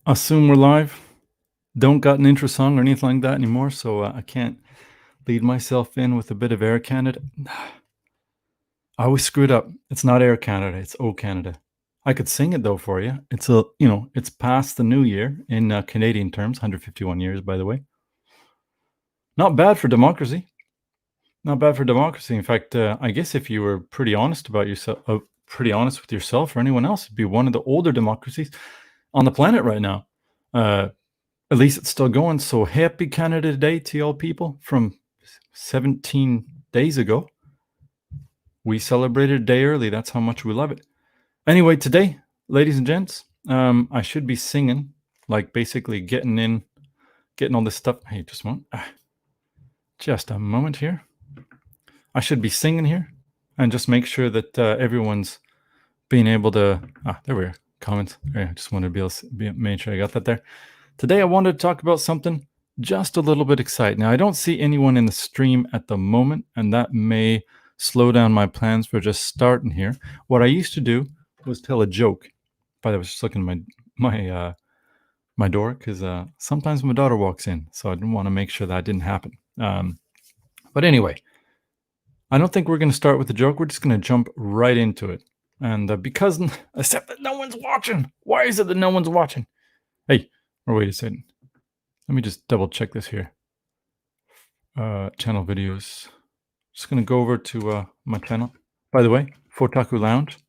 Assume we're live. Don't got an intro song or anything like that anymore, so I can't lead myself in with a bit of Air Canada. I always screw it up. It's not Air Canada, it's O Canada. I could sing it though for you. It's past the new year in Canadian terms, 151 years, by the way. Not bad for democracy. Not bad for democracy. In fact, I guess if you were pretty honest about yourself, pretty honest with yourself or anyone else, it'd be one of the older democracies on the planet right now. At least it's still going. So happy Canada Day to all people from 17 days ago. We celebrated a day early. That's how much we love it. Anyway, today, ladies and gents, I should be singing, like basically getting all this stuff. Hey, just a moment here. I should be singing here and just make sure that everyone's being able to. There we are. Comments. I just wanted to be able to make sure I got that there. Today, I wanted to talk about something just a little bit exciting. Now, I don't see anyone in the stream at the moment, and that may slow down my plans for just starting here. What I used to do was tell a joke. By the way, I was just looking at my door because sometimes my daughter walks in, so I didn't want to make sure that didn't happen. But anyway, I don't think we're going to start with the joke. We're just going to jump right into it. And because except that no one's watching. Why is it that no one's watching? Hey, or wait a second. Let me just double check this here. Channel videos. Just going to go over to my channel. By the way, Fauxtaku Lounge.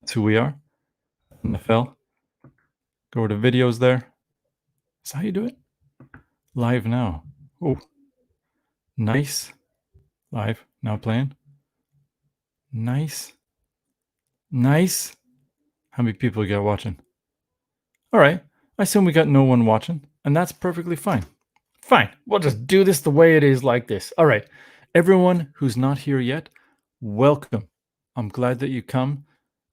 That's who we are. NFL. Go over to videos there. Is that how you do it? Live now. Oh, nice. Live. Now playing. Nice. Nice. How many people we got watching? All right. I assume we got no one watching, and that's perfectly fine. Fine. We'll just do this the way it is like this. All right. Everyone who's not here yet, welcome. I'm glad that you come.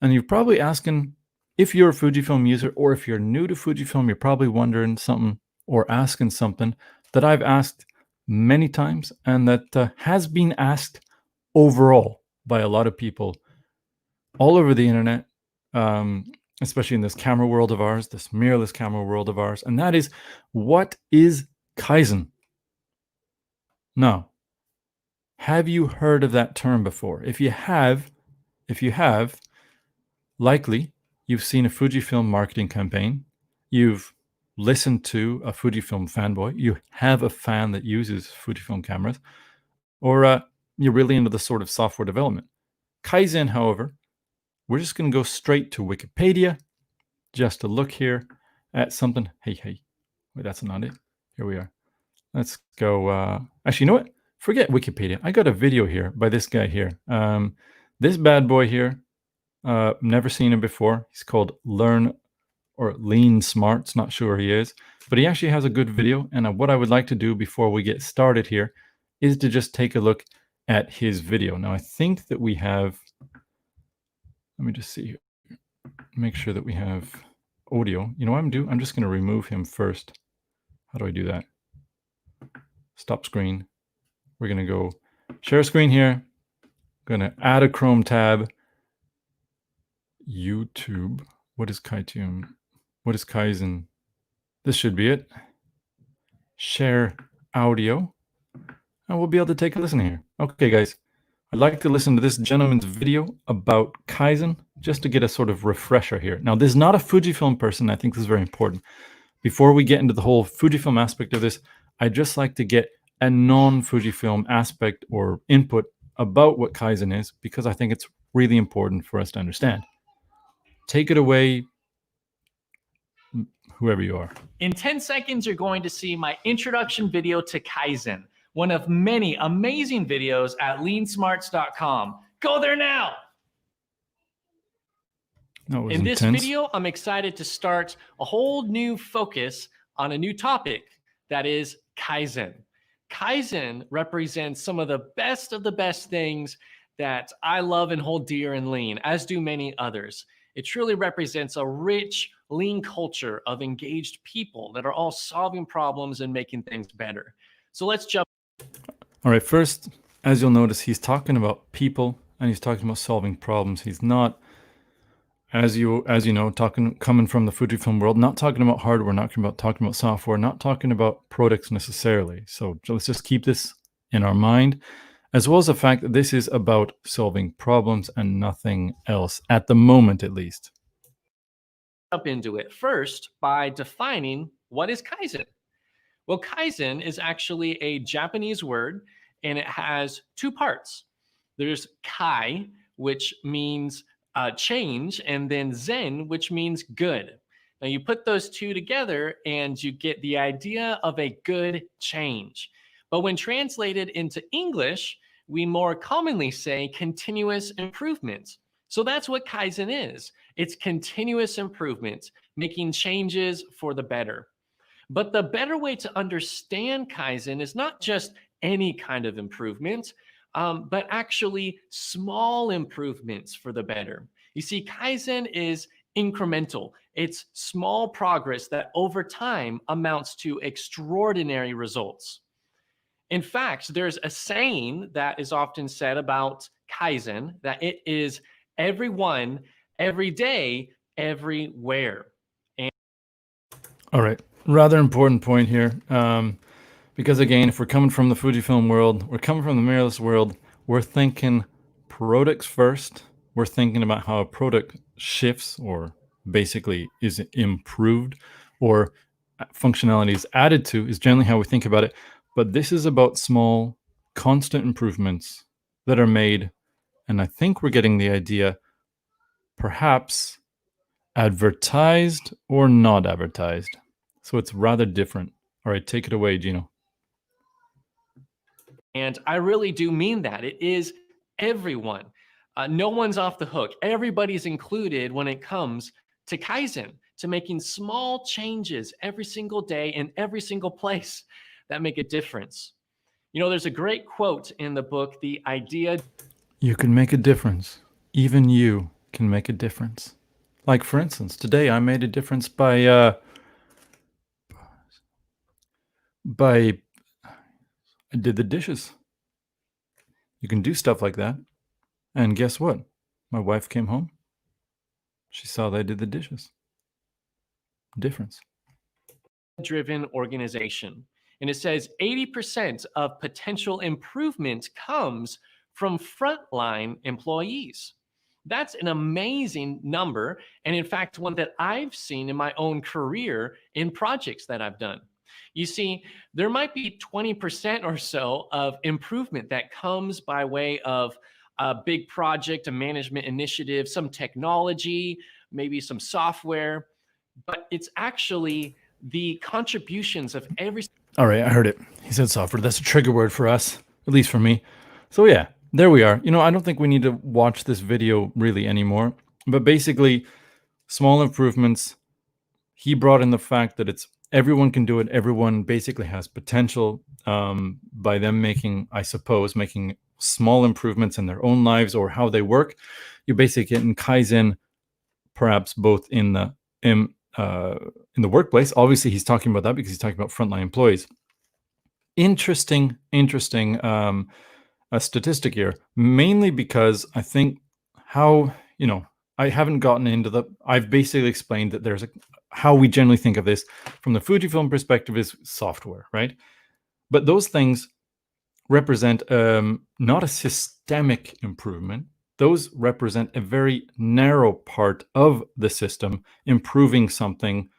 And you're probably asking, if you're a Fujifilm user or if you're new to Fujifilm, you're probably wondering something or asking something that I've asked many times and that has been asked overall by a lot of people all over the internet, especially in this camera world of ours, this mirrorless camera world of ours. And that is, what is Kaizen? Now, have you heard of that term before? If you have, likely you've seen a Fujifilm marketing campaign. You've listened to a Fujifilm fanboy. You have a fan that uses Fujifilm cameras, or you're really into the sort of software development. Kaizen, however, we're just going to go straight to Wikipedia just to look here at something. Hey, wait, that's not it. Here we are. Let's go. Actually, you know what? Forget Wikipedia. I got a video here by this guy here. This bad boy here, never seen him before. He's called Learn or Lean Smarts. Not sure who he is, but he actually has a good video. And what I would like to do before we get started here is to just take a look at his video. Now, I think that we have, let me just see here. Make sure that we have audio. You know what I'm doing? I'm just going to remove him first. How do I do that? Stop screen. We're going to go share screen here. I'm going to add a Chrome tab. YouTube. What is Kaizen? What is Kaizen? This should be it. Share audio. And we'll be able to take a listen here. Okay, guys. I'd like to listen to this gentleman's video about Kaizen just to get a sort of refresher here. Now, this is not a Fujifilm person. I think this is very important. Before we get into the whole Fujifilm aspect of this, I'd just like to get a non-Fujifilm aspect or input about what Kaizen is, because I think it's really important for us to understand. Take it away, whoever you are. In 10 seconds, you're going to see my introduction video to Kaizen, one of many amazing videos at leansmarts.com. Go there now. In this video, I'm excited to start a whole new focus on a new topic, that is Kaizen. Kaizen represents some of the best things that I love and hold dear in Lean, as do many others. It truly represents a rich, lean culture of engaged people that are all solving problems and making things better. So let's jump. All right, first, as you'll notice, he's talking about people and he's talking about solving problems. He's not as you know, coming from the Fujifilm world, not talking about hardware, not talking about software, not talking about products necessarily. So let's just keep this in our mind, as well as the fact that this is about solving problems and nothing else, at the moment at least. Jump into it first by defining what is Kaizen. Well, Kaizen is actually a Japanese word, and it has two parts. There's Kai, which means change, and then Zen, which means good. Now, you put those two together and you get the idea of a good change. But when translated into English, we more commonly say continuous improvement. So that's what Kaizen is. It's continuous improvement, making changes for the better. But the better way to understand Kaizen is not just any kind of improvement, but actually small improvements for the better. You see, Kaizen is incremental. It's small progress that over time amounts to extraordinary results. In fact, there's a saying that is often said about Kaizen that it is everyone, every day, everywhere. All right, rather important point here, because again, if we're coming from the Fujifilm world, we're coming from the mirrorless world, we're thinking products first. We're thinking about how a product shifts or basically is improved, or functionality is added to, is generally how we think about it. But this is about small, constant improvements that are made, and I think we're getting the idea, perhaps advertised or not advertised. So it's rather different. All right, take it away, Gino. And I really do mean that. It is everyone. No one's off the hook. Everybody's included when it comes to Kaizen, to making small changes every single day in every single place that make a difference. You know, there's a great quote in the book, The Idea. You can make a difference. Even you can make a difference. Like, for instance, today I made a difference by I did the dishes. You can do stuff like that. And guess what? My wife came home. She saw that I did the dishes. Difference. Driven organization. And it says 80% of potential improvement comes from frontline employees. That's an amazing number. And in fact, one that I've seen in my own career in projects that I've done. You see, there might be 20% or so of improvement that comes by way of a big project, a management initiative, some technology, maybe some software, but it's actually the contributions of every. All right, I heard it. He said software. That's a trigger word for us, at least for me. So yeah, there we are. You know, I don't think we need to watch this video really anymore. But basically, small improvements. He brought in the fact that it's everyone can do it. Everyone basically has potential by them making, I suppose, making small improvements in their own lives or how they work. You basically get in Kaizen, perhaps both in the workplace. Obviously, he's talking about that because he's talking about frontline employees. Interesting a statistic here, mainly because I think how, I haven't gotten into I've basically explained that there's how we generally think of this from the Fujifilm perspective is software, right? But those things represent not a systemic improvement. Those represent a very narrow part of the system, improving something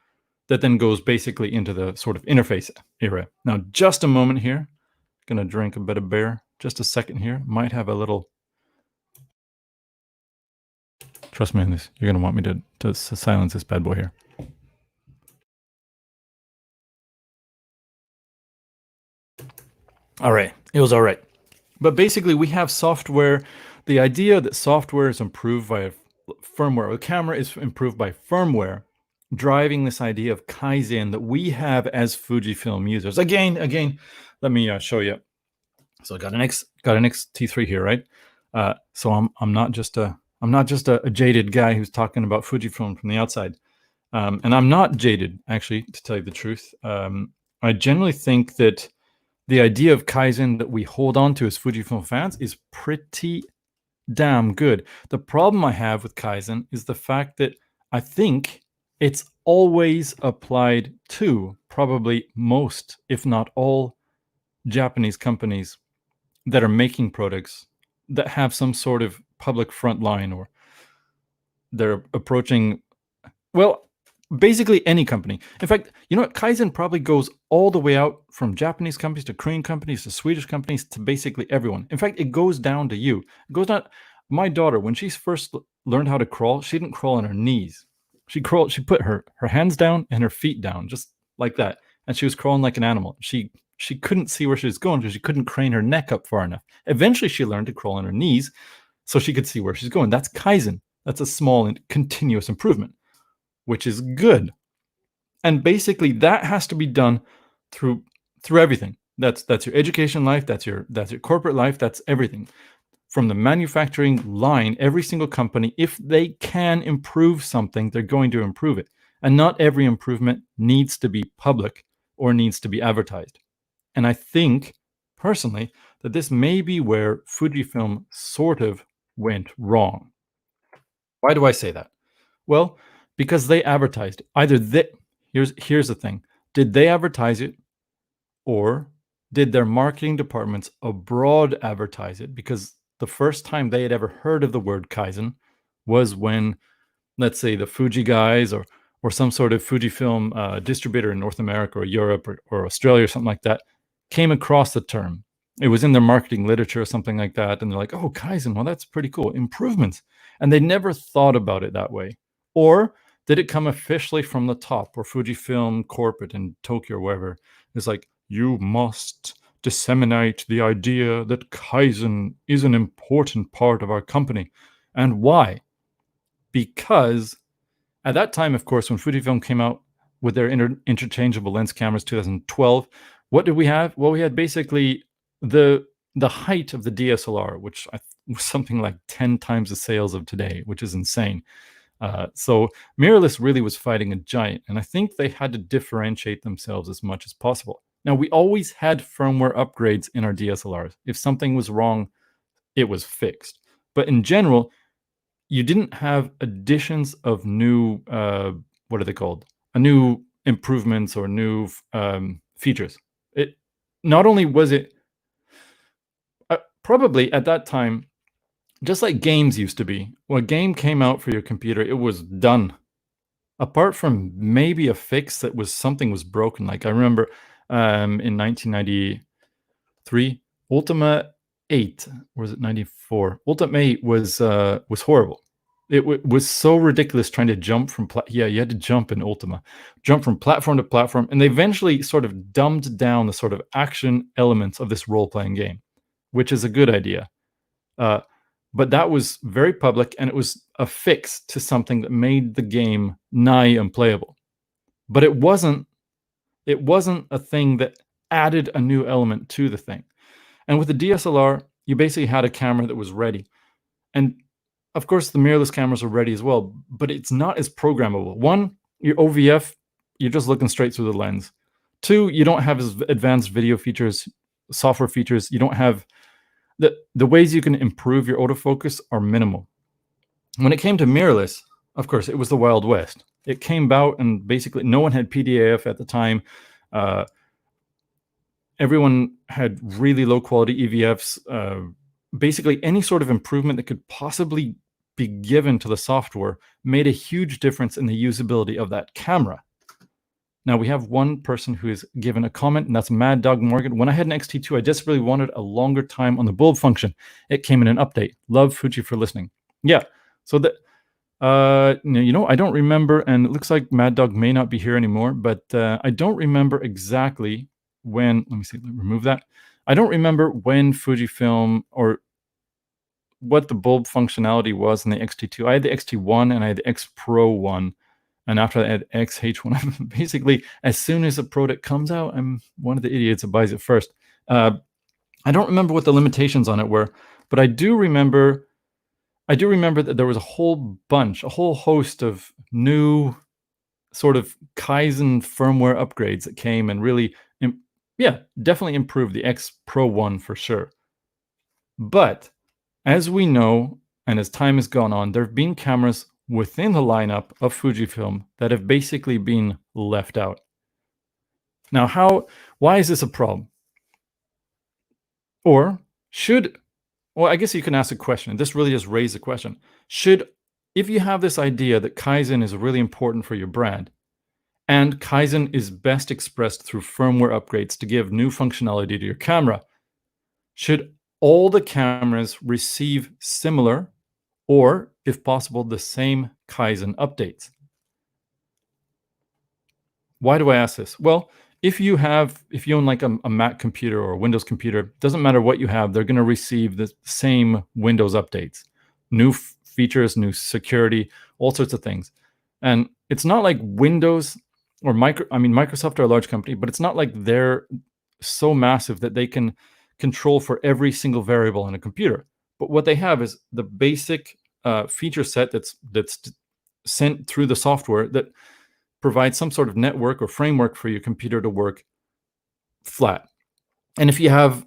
that then goes basically into the sort of interface area. Now, just a moment here. Gonna drink a bit of beer. Just a second here. Might have a little. Trust me on this. You're gonna want me to silence this bad boy here. All right, it was all right. But basically, we have software. The idea that software is improved by firmware, the camera is improved by firmware, driving this idea of Kaizen that we have as Fujifilm users. Again, let me show you. So I got an X-T3 here, right? So I'm not just a jaded guy who's talking about Fujifilm from the outside, and I'm not jaded, actually, to tell you the truth. I generally think that the idea of Kaizen that we hold on to as Fujifilm fans is pretty damn good. The problem I have with Kaizen is the fact that I think it's always applied to probably most, if not all, Japanese companies that are making products that have some sort of public front line, or they're approaching, well, basically any company. In fact, you know what? Kaizen probably goes all the way out from Japanese companies to Korean companies to Swedish companies to basically everyone. In fact, it goes down to you. It goes down. My daughter, when she first learned how to crawl, she didn't crawl on her knees. She put her hands down and her feet down, just like that. And she was crawling like an animal. She couldn't see where she was going because she couldn't crane her neck up far enough. Eventually, she learned to crawl on her knees so she could see where she's going. That's Kaizen. That's a small and continuous improvement, which is good. And basically that has to be done through everything. That's your education life, that's your corporate life, that's everything. From the manufacturing line, every single company, if they can improve something, they're going to improve it. And not every improvement needs to be public or needs to be advertised. And I think personally that this may be where Fujifilm sort of went wrong. Why do I say that? Well, because they advertised. Here's the thing. Did they advertise it, or did their marketing departments abroad advertise it? Because the first time they had ever heard of the word Kaizen was when, let's say, the Fuji guys or some sort of Fujifilm distributor in North America or Europe or Australia or something like that came across the term. It was in their marketing literature or something like that. And they're like, oh, Kaizen, well, that's pretty cool. Improvements. And they never thought about it that way. Or did it come officially from the top, or Fujifilm corporate in Tokyo or wherever? It's like, you must disseminate the idea that Kaizen is an important part of our company. And why? Because at that time, of course, when Fujifilm came out with their interchangeable lens cameras, 2012, what did we have? Well, we had basically the height of the DSLR, which was something like 10 times the sales of today, which is insane. So mirrorless really was fighting a giant, and I think they had to differentiate themselves as much as possible. Now, we always had firmware upgrades in our DSLRs. If something was wrong, it was fixed. But in general, you didn't have additions of new, what are they called? New improvements or new features. It not only was it probably at that time, just like games used to be. When a game came out for your computer, it was done. Apart from maybe a fix that was something was broken. Like I remember in 1993, Ultima 8, or was it 94? Ultima 8 was horrible. It was so ridiculous trying to jump from you had to jump in Ultima, jump from platform to platform, and they eventually sort of dumbed down the sort of action elements of this role-playing game, which is a good idea. But that was very public, and it was a fix to something that made the game nigh unplayable. But it wasn't a thing that added a new element to the thing. And with the DSLR, you basically had a camera that was ready. And of course, the mirrorless cameras are ready as well, but it's not as programmable. One, your OVF, you're just looking straight through the lens. Two, you don't have as advanced video features, software features. You don't have the ways you can improve your autofocus are minimal. When it came to mirrorless, of course, it was the Wild West. It came about, and basically no one had PDAF at the time. Everyone had really low quality EVFs. Basically, any sort of improvement that could possibly be given to the software made a huge difference in the usability of that camera. Now, we have one person who has given a comment, and that's Mad Dog Morgan. When I had an X-T2, I desperately wanted a longer time on the bulb function. It came in an update. Love Fuji for listening. Yeah, so I don't remember, and it looks like Mad Dog may not be here anymore, but I don't remember exactly when, let me see, remove that. I don't remember when Fujifilm or what the bulb functionality was in the X-T2. I had the X-T1 and I had the X Pro 1. And after that, I had XH1. Basically, as soon as a product comes out, I'm one of the idiots that buys it first. I don't remember what the limitations on it were, but I do remember that there was a whole host of new sort of Kaizen firmware upgrades that came and really, definitely improved the X Pro 1 for sure. But As we know, and as time has gone on, there have been cameras within the lineup of Fujifilm that have basically been left out. Now, why is this a problem? Or well, I guess you can ask a question. This really just raised a question. If you have this idea that Kaizen is really important for your brand, and Kaizen is best expressed through firmware upgrades to give new functionality to your camera, should all the cameras receive similar, or if possible, the same Kaizen updates? Why do I ask this? Well, if you own like a Mac computer or a Windows computer, doesn't matter what you have, they're going to receive the same Windows updates, new features, new security, all sorts of things. And it's not like Windows or Microsoft are a large company, but it's not like they're so massive that they can control for every single variable in a computer. But what they have is the basic feature set that's sent through the software that provides some sort of network or framework for your computer to work flat. And if you have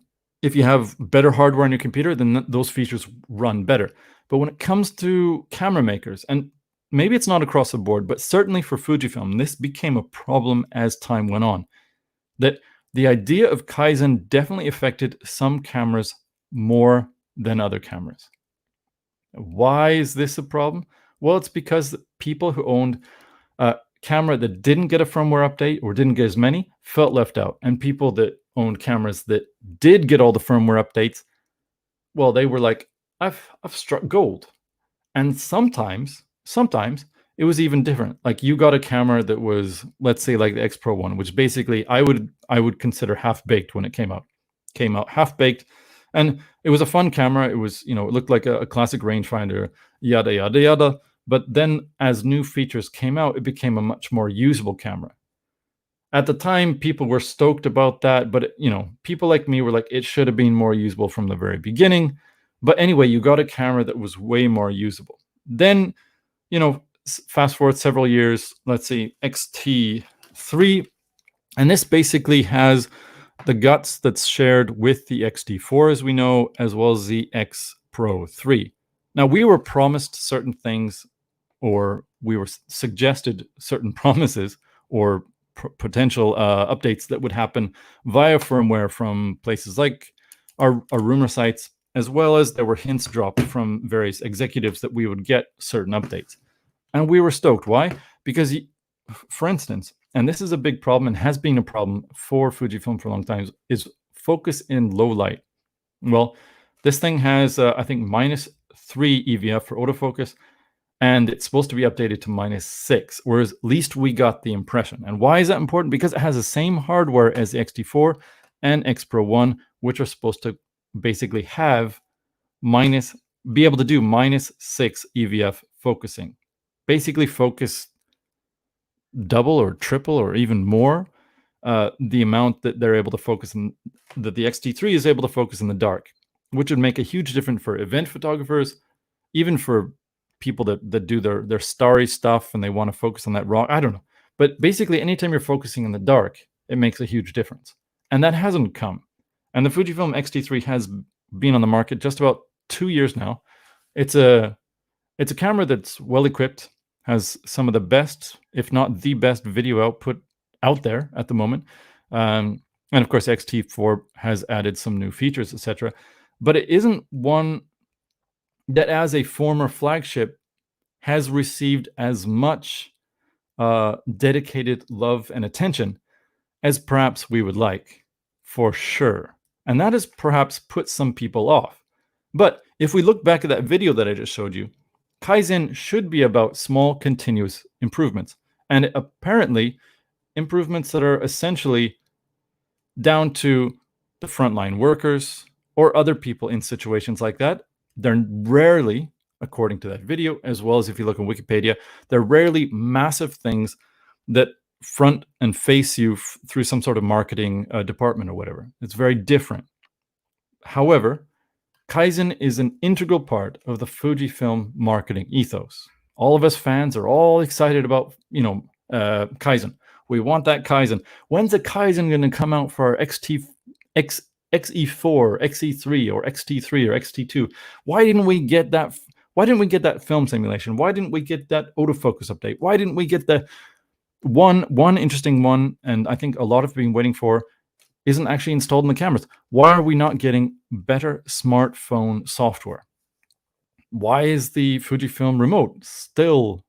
better hardware on your computer, then those features run better. But when it comes to camera makers, and maybe it's not across the board, but certainly for Fujifilm, this became a problem as time went on. That the idea of Kaizen definitely affected some cameras more than other cameras. Why is this a problem? Well, it's because people who owned a camera that didn't get a firmware update or didn't get as many felt left out. And people that owned cameras that did get all the firmware updates, well, they were like, I've struck gold. And sometimes it was even different. Like you got a camera that was, let's say, like the X Pro one, which basically I would consider half-baked when it came out. Came out half-baked. And it was a fun camera. It was, it looked like a classic rangefinder, yada, yada, yada. But then as new features came out, it became a much more usable camera. At the time, people were stoked about that. But, people like me were like, it should have been more usable from the very beginning. But anyway, you got a camera that was way more usable. Then, fast forward several years, let's see, X-T3. And this basically has the guts that's shared with the X-T4, as we know, as well as the X Pro 3. Now, we were promised certain things, or we were suggested certain promises or potential updates that would happen via firmware from places like our rumor sites, as well as there were hints dropped from various executives that we would get certain updates. And we were stoked. Why? Because, for instance, and this is a big problem and has been a problem for Fujifilm for a long time, is focus in low light. Well, this thing has, I think, -3 EVF for autofocus, and it's supposed to be updated to -6, whereas at least we got the impression. And why is that important? Because it has the same hardware as the X-T4 and X Pro 1, which are supposed to basically have be able to do -6 EVF focusing. Basically focus double or triple or even more the amount that they're able to focus in, that the X-T3 is able to focus in the dark, which would make a huge difference for event photographers, even for people that do their starry stuff and they want to focus on that raw. I don't know. But basically, anytime you're focusing in the dark, it makes a huge difference. And that hasn't come. And the Fujifilm X-T3 has been on the market just about 2 years now. It's a camera that's well equipped, has some of the best, if not the best, video output out there at the moment. And of course, X-T4 has added some new features, etc. But it isn't one that, as a former flagship, has received as much dedicated love and attention as perhaps we would like, for sure. And that has perhaps put some people off. But if we look back at that video that I just showed you, Kaizen should be about small, continuous improvements. And apparently, improvements that are essentially down to the frontline workers or other people in situations like that. They're rarely, according to that video, as well as if you look on Wikipedia, they're rarely massive things that front and face you through some sort of marketing department or whatever. It's very different. However, Kaizen is an integral part of the Fujifilm marketing ethos. All of us fans are all excited about, Kaizen. We want that Kaizen. When's the Kaizen going to come out for our XE4, XE3, or XT3, or XT2. Why didn't we get that? Why didn't we get that film simulation? Why didn't we get that autofocus update? Why didn't we get the one interesting one, and I think a lot of been waiting for, isn't actually installed in the cameras? Why are we not getting better smartphone software? Why is the Fujifilm remote still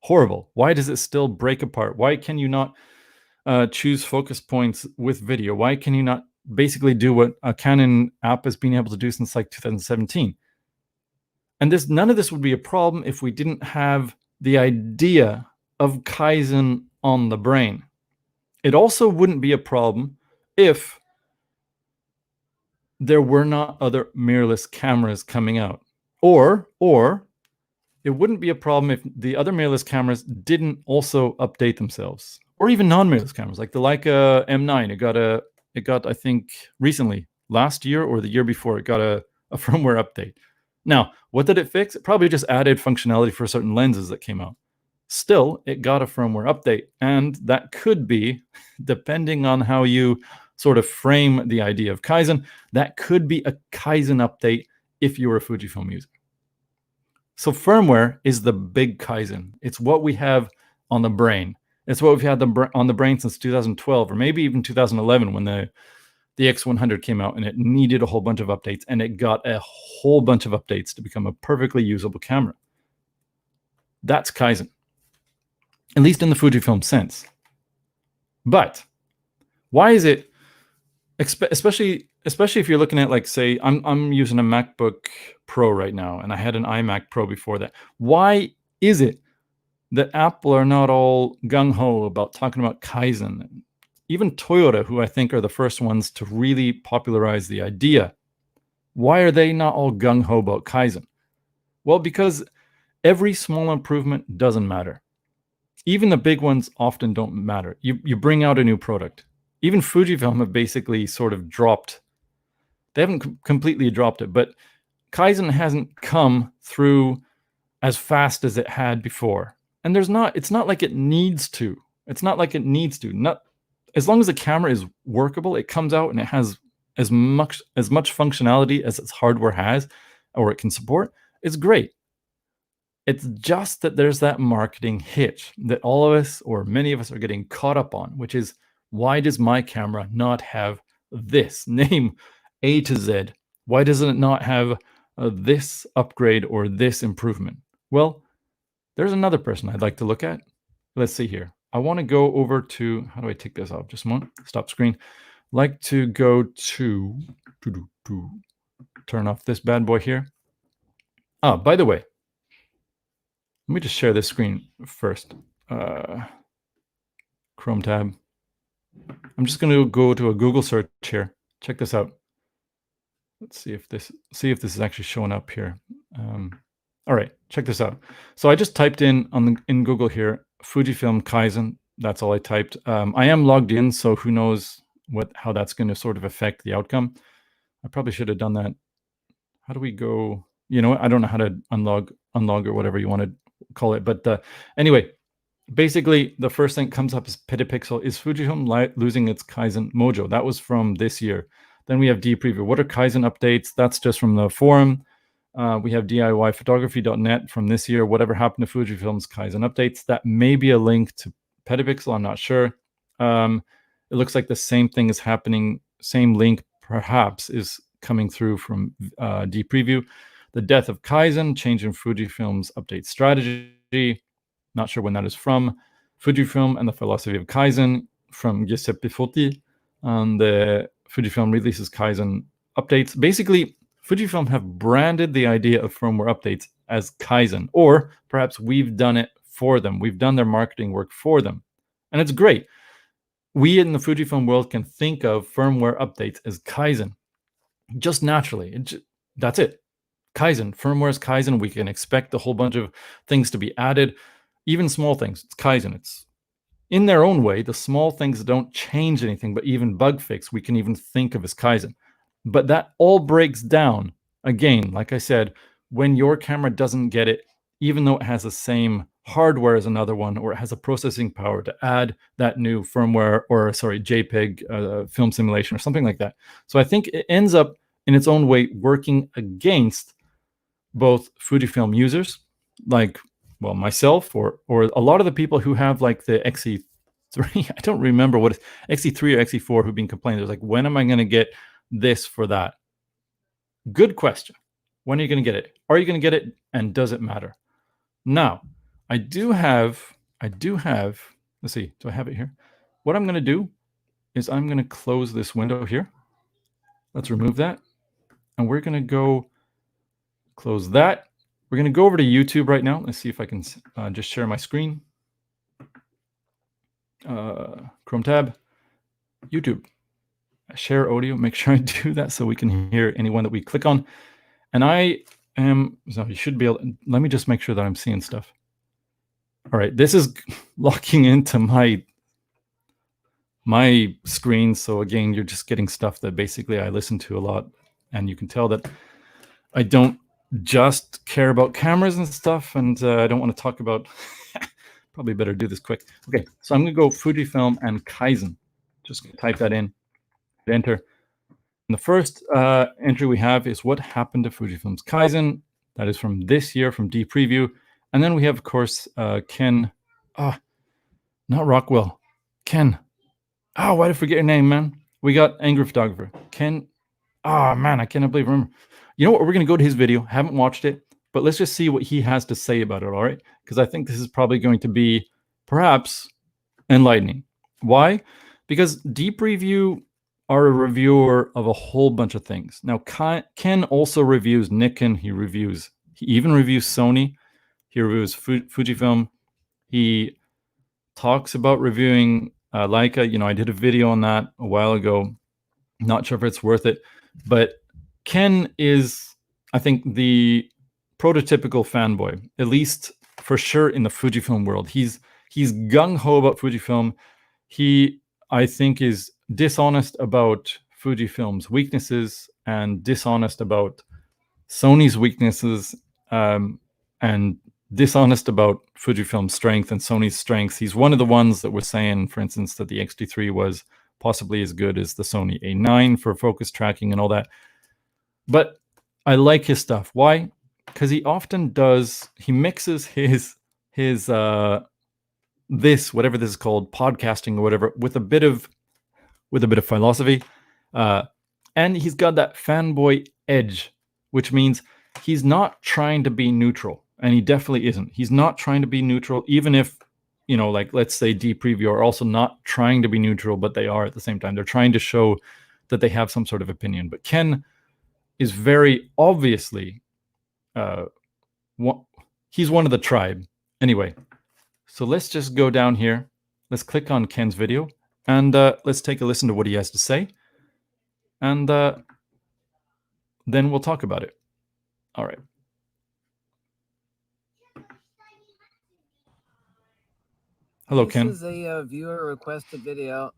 horrible? Why does it still break apart? Why can you not choose focus points with video? Why can you not basically do what a Canon app has been able to do since like 2017? And none of this would be a problem if we didn't have the idea of Kaizen on the brain. It also wouldn't be a problem if there were not other mirrorless cameras coming out. Or it wouldn't be a problem if the other mirrorless cameras didn't also update themselves. Or even non-mirrorless cameras, like the Leica M9. It got, I think, recently, last year or the year before, it got a firmware update. Now, what did it fix? It probably just added functionality for certain lenses that came out. Still, it got a firmware update. And that could be, depending on how you sort of frame the idea of Kaizen, that could be a Kaizen update if you're a Fujifilm user. So firmware is the big Kaizen. It's what we have on the brain. It's what we've had on the brain since 2012, or maybe even 2011 when the X100 came out and it needed a whole bunch of updates, and it got a whole bunch of updates to become a perfectly usable camera. That's Kaizen, at least in the Fujifilm sense. But why is it, especially if you're looking at, like, say, I'm using a MacBook Pro right now, and I had an iMac Pro before that. Why is it that Apple are not all gung-ho about talking about Kaizen? Even Toyota, who I think are the first ones to really popularize the idea, why are they not all gung-ho about Kaizen? Well, because every small improvement doesn't matter. Even the big ones often don't matter. You bring out a new product. Even Fujifilm have basically sort of dropped. They haven't completely dropped it, but Kaizen hasn't come through as fast as it had before. And it's not like it needs to. It's not like it needs to. Not as long as the camera is workable, it comes out and it has as much functionality as its hardware has, or it can support. It's great. It's just that there's that marketing hitch that all of us, or many of us, are getting caught up on, which is, why does my camera not have this? Name A to Z. Why doesn't it not have this upgrade or this improvement? Well, there's another person I'd like to look at. Let's see here. I want to go over to, how do I take this off? Just a moment. Stop screen. Like to go to turn off this bad boy here. Oh, by the way, let me just share this screen first. Chrome tab. I'm just going to go to a Google search here. Check this out. Let's see if this is actually showing up here. All right, check this out. So I just typed in Google here, Fujifilm Kaizen. That's all I typed. I am logged in, so who knows how that's going to sort of affect the outcome. I probably should have done that. How do we go? You know what? I don't know how to unlog or whatever you want to call it. But anyway, basically the first thing that comes up is Petapixel. Is Fujifilm losing its Kaizen mojo? That was from this year. Then we have D-Preview. What are Kaizen updates? That's just from the forum. We have DIYphotography.net from this year. Whatever happened to Fujifilm's Kaizen updates? That may be a link to Petapixel. I'm not sure. It looks like the same thing is happening. Same link, perhaps, is coming through from D-Preview. The death of Kaizen, change in Fujifilm's update strategy. Not sure when that is from. Fujifilm and the philosophy of Kaizen from Giuseppe Foti. The Fujifilm releases Kaizen updates. Basically, Fujifilm have branded the idea of firmware updates as Kaizen, or perhaps we've done it for them. We've done their marketing work for them. And it's great. We in the Fujifilm world can think of firmware updates as Kaizen just naturally. That's it. Kaizen. Firmware is Kaizen. We can expect a whole bunch of things to be added, even small things. It's Kaizen. It's in their own way. The small things don't change anything, but even bug fix, we can even think of as Kaizen. But that all breaks down, again, like I said, when your camera doesn't get it, even though it has the same hardware is another one, or it has a processing power to add that new firmware, or sorry, JPEG film simulation or something like that. So I think it ends up in its own way working against both Fujifilm users, like, well, myself, or a lot of the people who have like the XE3. I don't remember what it's XE3 or XE4 who've been complaining. They're like, when am I going to get this for that? Good question. When are you going to get it? Are you going to get it? And does it matter? Now, I do have, let's see, do I have it here? What I'm going to do is I'm going to close this window here. Let's remove that. And we're going to go close that. We're going to go over to YouTube right now. Let's see if I can just share my screen. Chrome tab, YouTube, share audio. Make sure I do that so we can hear anyone that we click on. And I am, so you should be able, let me just make sure that I'm seeing stuff. All right, this is locking into my screen. So again, you're just getting stuff that basically I listen to a lot. And you can tell that I don't just care about cameras and stuff. And I don't want to talk about, probably better do this quick. Okay, so I'm going to go Fujifilm and Kaizen. Just type that in, enter. And the first entry we have is what happened to Fujifilm's Kaizen. That is from this year, from D Preview. And then we have, of course, Ken, not Rockwell, Ken. Oh, why did I forget your name, man? We got Angry Photographer, Ken. Oh, man, I cannot believe I remember. You know what? We're going to go to his video. Haven't watched it, but let's just see what he has to say about it, all right? Because I think this is probably going to be perhaps enlightening. Why? Because Deep Review are a reviewer of a whole bunch of things. Now, Ken also reviews Nikon. He even reviews Sony. He reviews Fujifilm. He talks about reviewing Leica. You know, I did a video on that a while ago. Not sure if it's worth it, but Ken is, I think, the prototypical fanboy, at least for sure in the Fujifilm world. He's gung-ho about Fujifilm. He, I think, is dishonest about Fujifilm's weaknesses and dishonest about Sony's weaknesses, and dishonest about Fujifilm's strength and Sony's strengths. He's one of the ones that was saying, for instance, that the X-T3 was possibly as good as the Sony A9 for focus tracking and all that. But I like his stuff. Why? Because he often he mixes his this, whatever this is called, podcasting or whatever, with a bit of philosophy. And he's got that fanboy edge, which means he's not trying to be neutral. And he definitely isn't. He's not trying to be neutral, even if, you know, like, let's say D Preview are also not trying to be neutral, but they are at the same time. They're trying to show that they have some sort of opinion. But Ken is very obviously, he's one of the tribe. Anyway, so let's just go down here. Let's click on Ken's video, and let's take a listen to what he has to say. And then we'll talk about it. All right. Hello, Ken. This is a viewer requested video.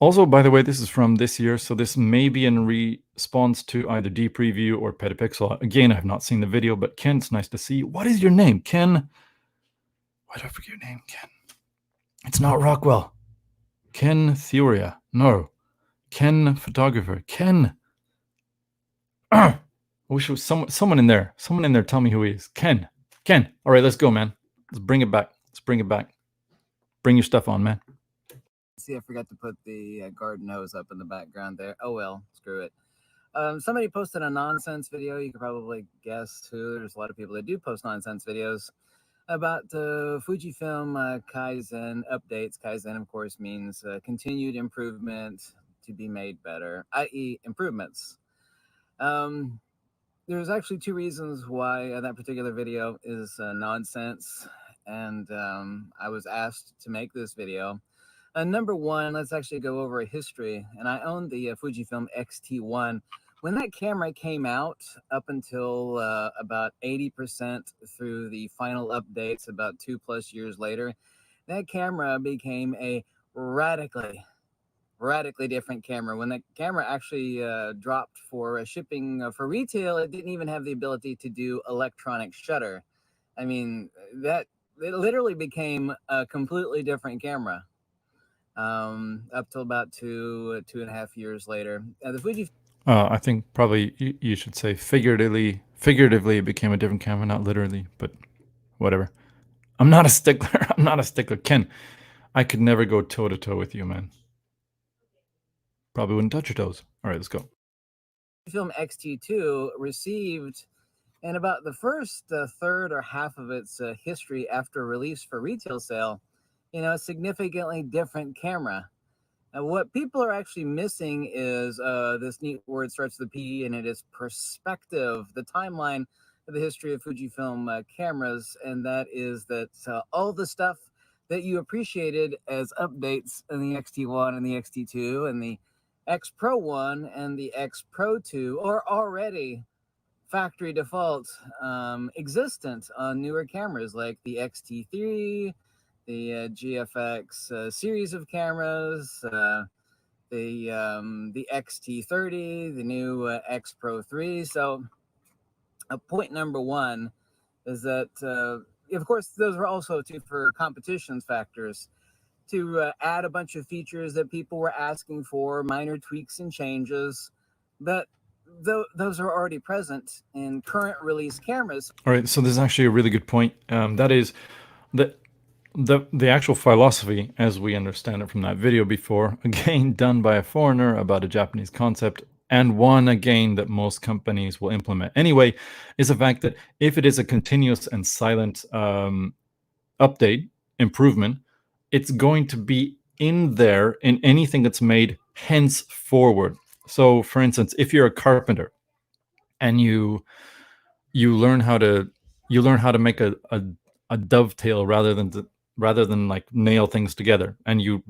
Also, by the way, this is from this year, so this may be in response to either D Preview or Petapixel. Again, I have not seen the video, but Ken, it's nice to see you. What is your name, Ken? Why did I forget your name, Ken? It's not Rockwell. Ken Theoria. No. Ken Photographer. Ken. I wish it was someone in there. Someone in there tell me who he is. Ken. Ken. All right, let's go, man. Let's bring it back. Bring your stuff on, man. See, I forgot to put the garden hose up in the background there. Oh, well, screw it. Somebody posted a nonsense video. You could probably guess who. There's a lot of people that do post nonsense videos about Fujifilm Kaizen updates. Kaizen, of course, means continued improvement to be made better, i.e. improvements. There's actually two reasons why that particular video is nonsense, and I was asked to make this video. Number one, let's actually go over a history. And I own the Fujifilm X-T1. When that camera came out, up until about 80% through the final updates about 2+ years later, that camera became a radically different camera. When the camera actually dropped for shipping for retail, it didn't even have the ability to do electronic shutter. I mean, that it literally became a completely different camera. Up till about 2.5 years later, the Fuji. I think probably you should say figuratively. Figuratively, it became a different camera, not literally. But whatever. I'm not a stickler. I'm not a stickler, Ken. I could never go toe to toe with you, man. Probably wouldn't touch your toes. All right, let's go. Fujifilm X-T2 received, in about the first third or half of its history after release for retail sale, a significantly different camera. What people are actually missing is this neat word starts with a P, and it is perspective, the timeline of the history of Fujifilm cameras, and that is that all the stuff that you appreciated as updates in the X-T1 and the X-T2 and the X Pro 1 and the X Pro 2 are already factory default existent on newer cameras like the X-T3, the GFX series of cameras, the X-T30, the new X Pro 3. So point number one is that, of course, those were also too for competition factors, to add a bunch of features that people were asking for, minor tweaks and changes, but those are already present in current release cameras. All right, so this is actually a really good point. That is that the actual philosophy, as we understand it from that video before, again done by a foreigner about a Japanese concept, and one again that most companies will implement anyway, is the fact that if it is a continuous and silent update, improvement, it's going to be in there in anything that's made henceforward. So, for instance, if you're a carpenter and you learn how to make a dovetail rather than like nail things together, and you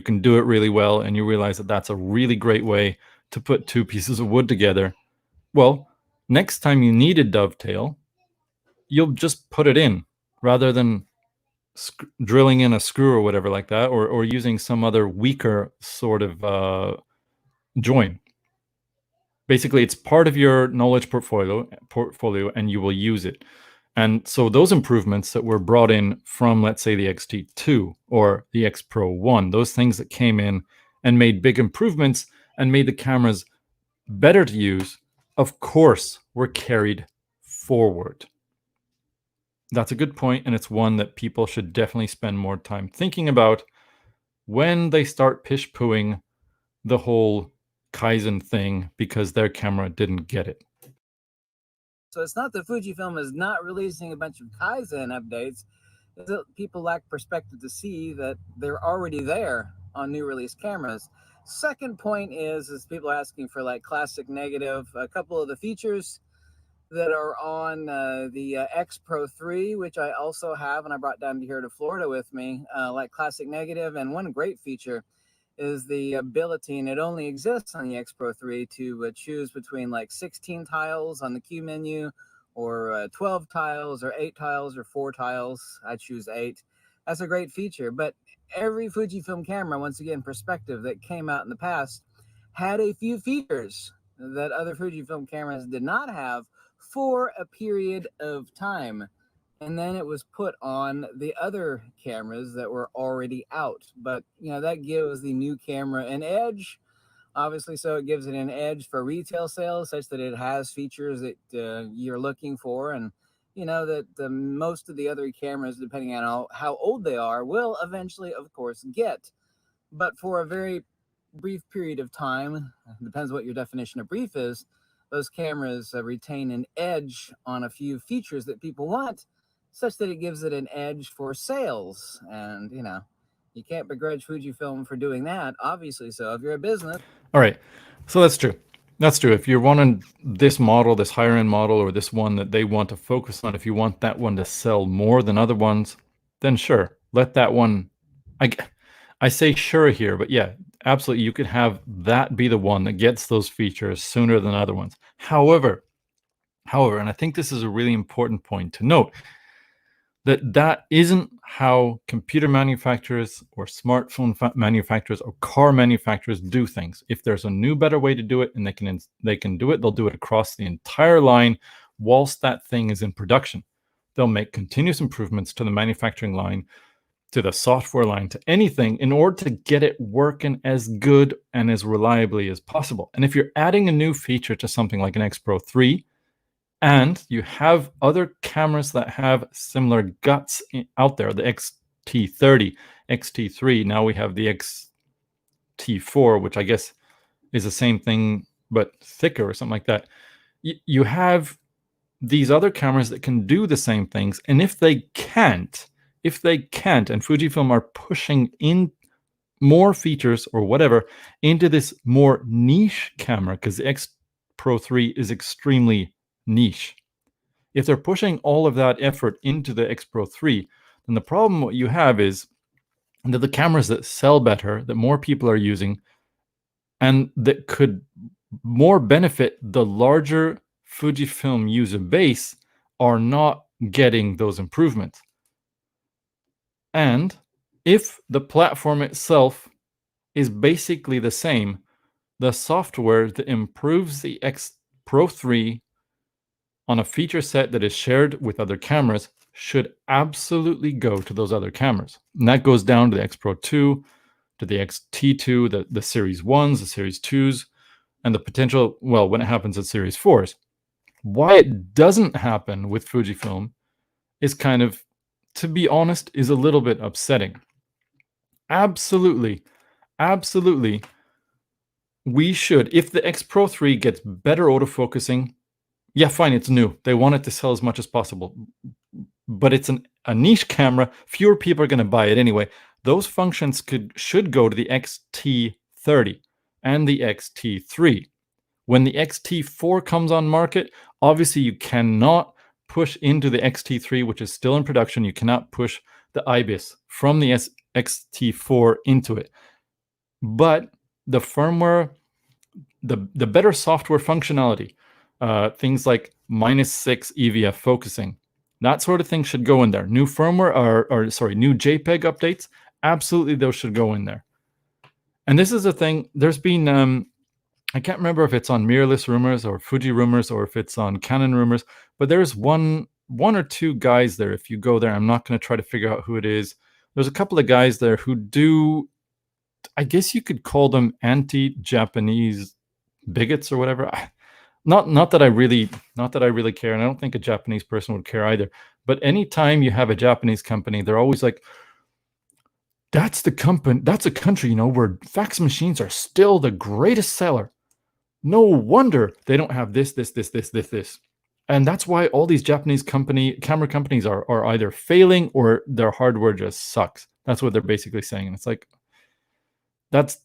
can do it really well, and you realize that that's a really great way to put two pieces of wood together. Well, next time you need a dovetail, you'll just put it in rather than drilling in a screw or whatever like that, or using some other weaker sort of join. Basically, it's part of your knowledge portfolio, and you will use it. And so those improvements that were brought in from, let's say, the X-T2 or the X Pro 1, those things that came in and made big improvements and made the cameras better to use, of course, were carried forward. That's a good point, and it's one that people should definitely spend more time thinking about when they start pish-pooing the whole Kaizen thing because their camera didn't get it. So it's not that Fujifilm is not releasing a bunch of Kaizen updates. It's that people lack perspective to see that they're already there on new release cameras. Second point is people asking for like classic negative. A couple of the features that are on the X Pro 3, which I also have, and I brought down here to Florida with me, like classic negative. And one great feature is the ability, and it only exists on the X Pro 3, to choose between like 16 tiles on the Q menu, or 12 tiles, or 8 tiles, or 4 tiles. I choose 8. That's a great feature. But every Fujifilm camera, once again, perspective, that came out in the past had a few features that other Fujifilm cameras did not have for a period of time. And then it was put on the other cameras that were already out. But, that gives the new camera an edge, obviously. So it gives it an edge for retail sales, such that it has features that you're looking for. And, that most of the other cameras, depending on how old they are, will eventually, of course, get. But for a very brief period of time, depends what your definition of brief is, those cameras retain an edge on a few features that people want, such that it gives it an edge for sales. And, you can't begrudge Fujifilm for doing that, obviously. So if you're a business. All right. So that's true. That's true. If you're wanting this model, this higher end model, or this one that they want to focus on, if you want that one to sell more than other ones, then sure, let that one. I say sure here, but yeah, absolutely, you could have that be the one that gets those features sooner than other ones. However, and I think this is a really important point to note, that isn't how computer manufacturers or smartphone manufacturers or car manufacturers do things. If there's a new, better way to do it, and they can do it, they'll do it across the entire line whilst that thing is in production. They'll make continuous improvements to the manufacturing line, to the software line, to anything in order to get it working as good and as reliably as possible. And if you're adding a new feature to something like an X Pro 3, and you have other cameras that have similar guts out there, the XT30, XT3, now we have the XT4, which I guess is the same thing but thicker or something like that. You have these other cameras that can do the same things, and if they can't, and Fujifilm are pushing in more features or whatever into this more niche camera, because the X Pro 3 is extremely niche. If they're pushing all of that effort into the X Pro 3, then the problem what you have is that the cameras that sell better, that more people are using, and that could more benefit the larger Fujifilm user base are not getting those improvements. And if the platform itself is basically the same, the software that improves the X Pro 3 on a feature set that is shared with other cameras should absolutely go to those other cameras. And that goes down to the X Pro 2, to the XT2, the Series 1s, the Series 2s, and the potential, well, when it happens at Series 4s. Why it doesn't happen with Fujifilm is kind of, to be honest, is a little bit upsetting. Absolutely, we should, if the X Pro 3 gets better autofocusing, yeah, fine, it's new. They want it to sell as much as possible. But it's a niche camera. Fewer people are going to buy it anyway. Those functions should go to the XT30 and the XT3. When the XT4 comes on market, obviously you cannot push into the XT3, which is still in production. You cannot push the IBIS from the XT4 into it. But the firmware, the better software functionality, things like -6 EVF focusing, that sort of thing should go in there. New firmware, new JPEG updates, absolutely those should go in there. And this is a thing, there's been, I can't remember if it's on Mirrorless Rumors or Fuji Rumors or if it's on Canon Rumors, but there's one or two guys there. If you go there, I'm not going to try to figure out who it is. There's a couple of guys there who do, I guess you could call them anti-Japanese bigots or whatever. Not that I really care, and I don't think a Japanese person would care either. But anytime you have a Japanese company, they're always like, that's a country, where fax machines are still the greatest seller. No wonder they don't have this. And that's why all these Japanese camera companies are either failing or their hardware just sucks. That's what they're basically saying. And it's like, that's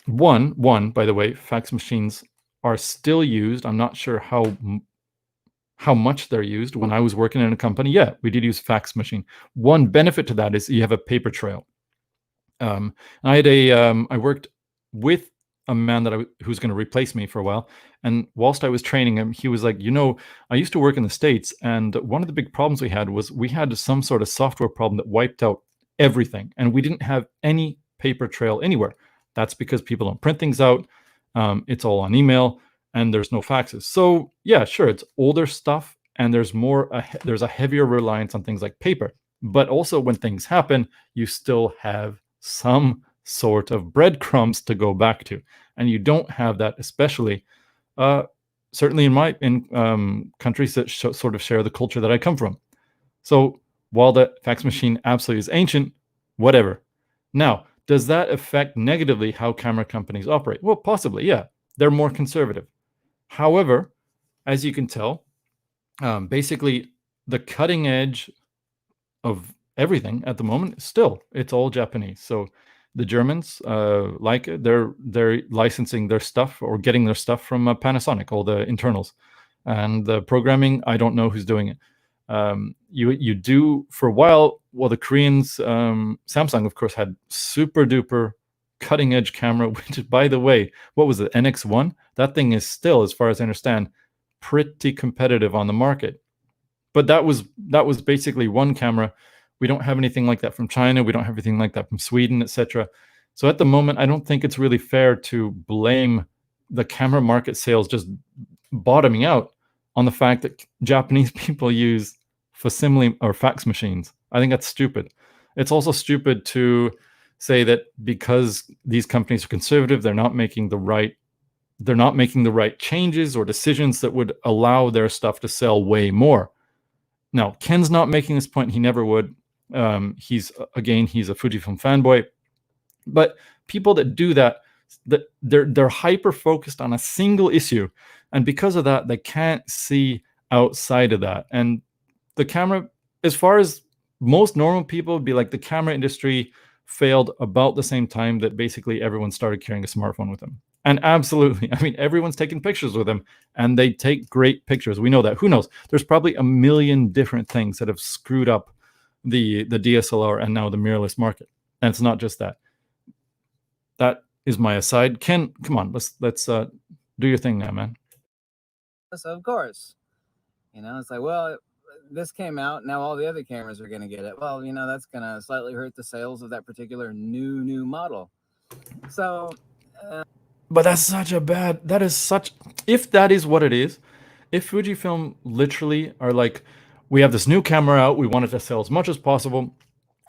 one, by the way, fax machines are still used. I'm not sure how much they're used. When I was working in a company, yeah, we did use fax machine. One benefit to that is you have a paper trail. I worked with a man who's going to replace me for a while, and whilst I was training him, he was like, I used to work in the States, and one of the big problems we had was we had some sort of software problem that wiped out everything, and we didn't have any paper trail anywhere. That's because people don't print things out. It's all on email, and there's no faxes. So yeah, sure, it's older stuff, and there's a heavier reliance on things like paper. But also when things happen, you still have some sort of breadcrumbs to go back to, and you don't have that, especially certainly in countries that sort of share the culture that I come from. So while the fax machine absolutely is ancient, whatever. Now, does that affect negatively how camera companies operate? Well, possibly, yeah. They're more conservative. However, as you can tell, basically the cutting edge of everything at the moment, it's all Japanese. So the Germans, they're licensing their stuff or getting their stuff from Panasonic, all the internals. And the programming, I don't know who's doing it. You do for a while. Well, the Koreans, Samsung, of course, had super duper cutting edge camera, which, by the way, what was it, NX1? That thing is still, as far as I understand, pretty competitive on the market. But that was basically one camera. We don't have anything like that from China. We don't have anything like that from Sweden, etc. So at the moment, I don't think it's really fair to blame the camera market sales just bottoming out on the fact that Japanese people use facsimile or fax machines. I think that's stupid. It's also stupid to say that because these companies are conservative, they're not making the right changes or decisions that would allow their stuff to sell way more. Now, Ken's not making this point. He never would. He's a Fujifilm fanboy. But people that do that, they're hyper focused on a single issue, and because of that, they can't see outside of that. And the camera, as far as most normal people would be like, the camera industry failed about the same time that basically everyone started carrying a smartphone with them. And absolutely, I mean, everyone's taking pictures with them, and they take great pictures. We know that. Who knows? There's probably a million different things that have screwed up the DSLR and now the mirrorless market. And it's not just that. That is my aside. Ken, come on, let's do your thing now, man. So of course, it's like, well, this came out, now all the other cameras are going to get it. Well, that's going to slightly hurt the sales of that particular new model. So, but if that is what it is, if Fujifilm literally are like, we have this new camera out, we want it to sell as much as possible,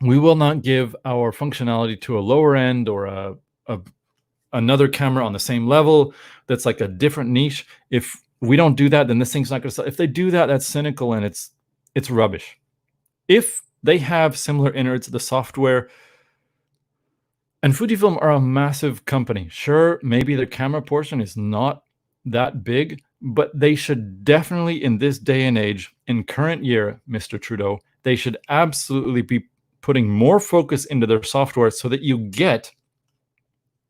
we will not give our functionality to a lower end or another camera on the same level that's like a different niche. If we don't do that, then this thing's not going to sell. If they do that, that's cynical and it's rubbish. If they have similar innards, the software, and Fujifilm are a massive company. Sure, maybe the camera portion is not that big, but they should definitely, in this day and age, in current year, Mr. Trudeau, they should absolutely be putting more focus into their software so that you get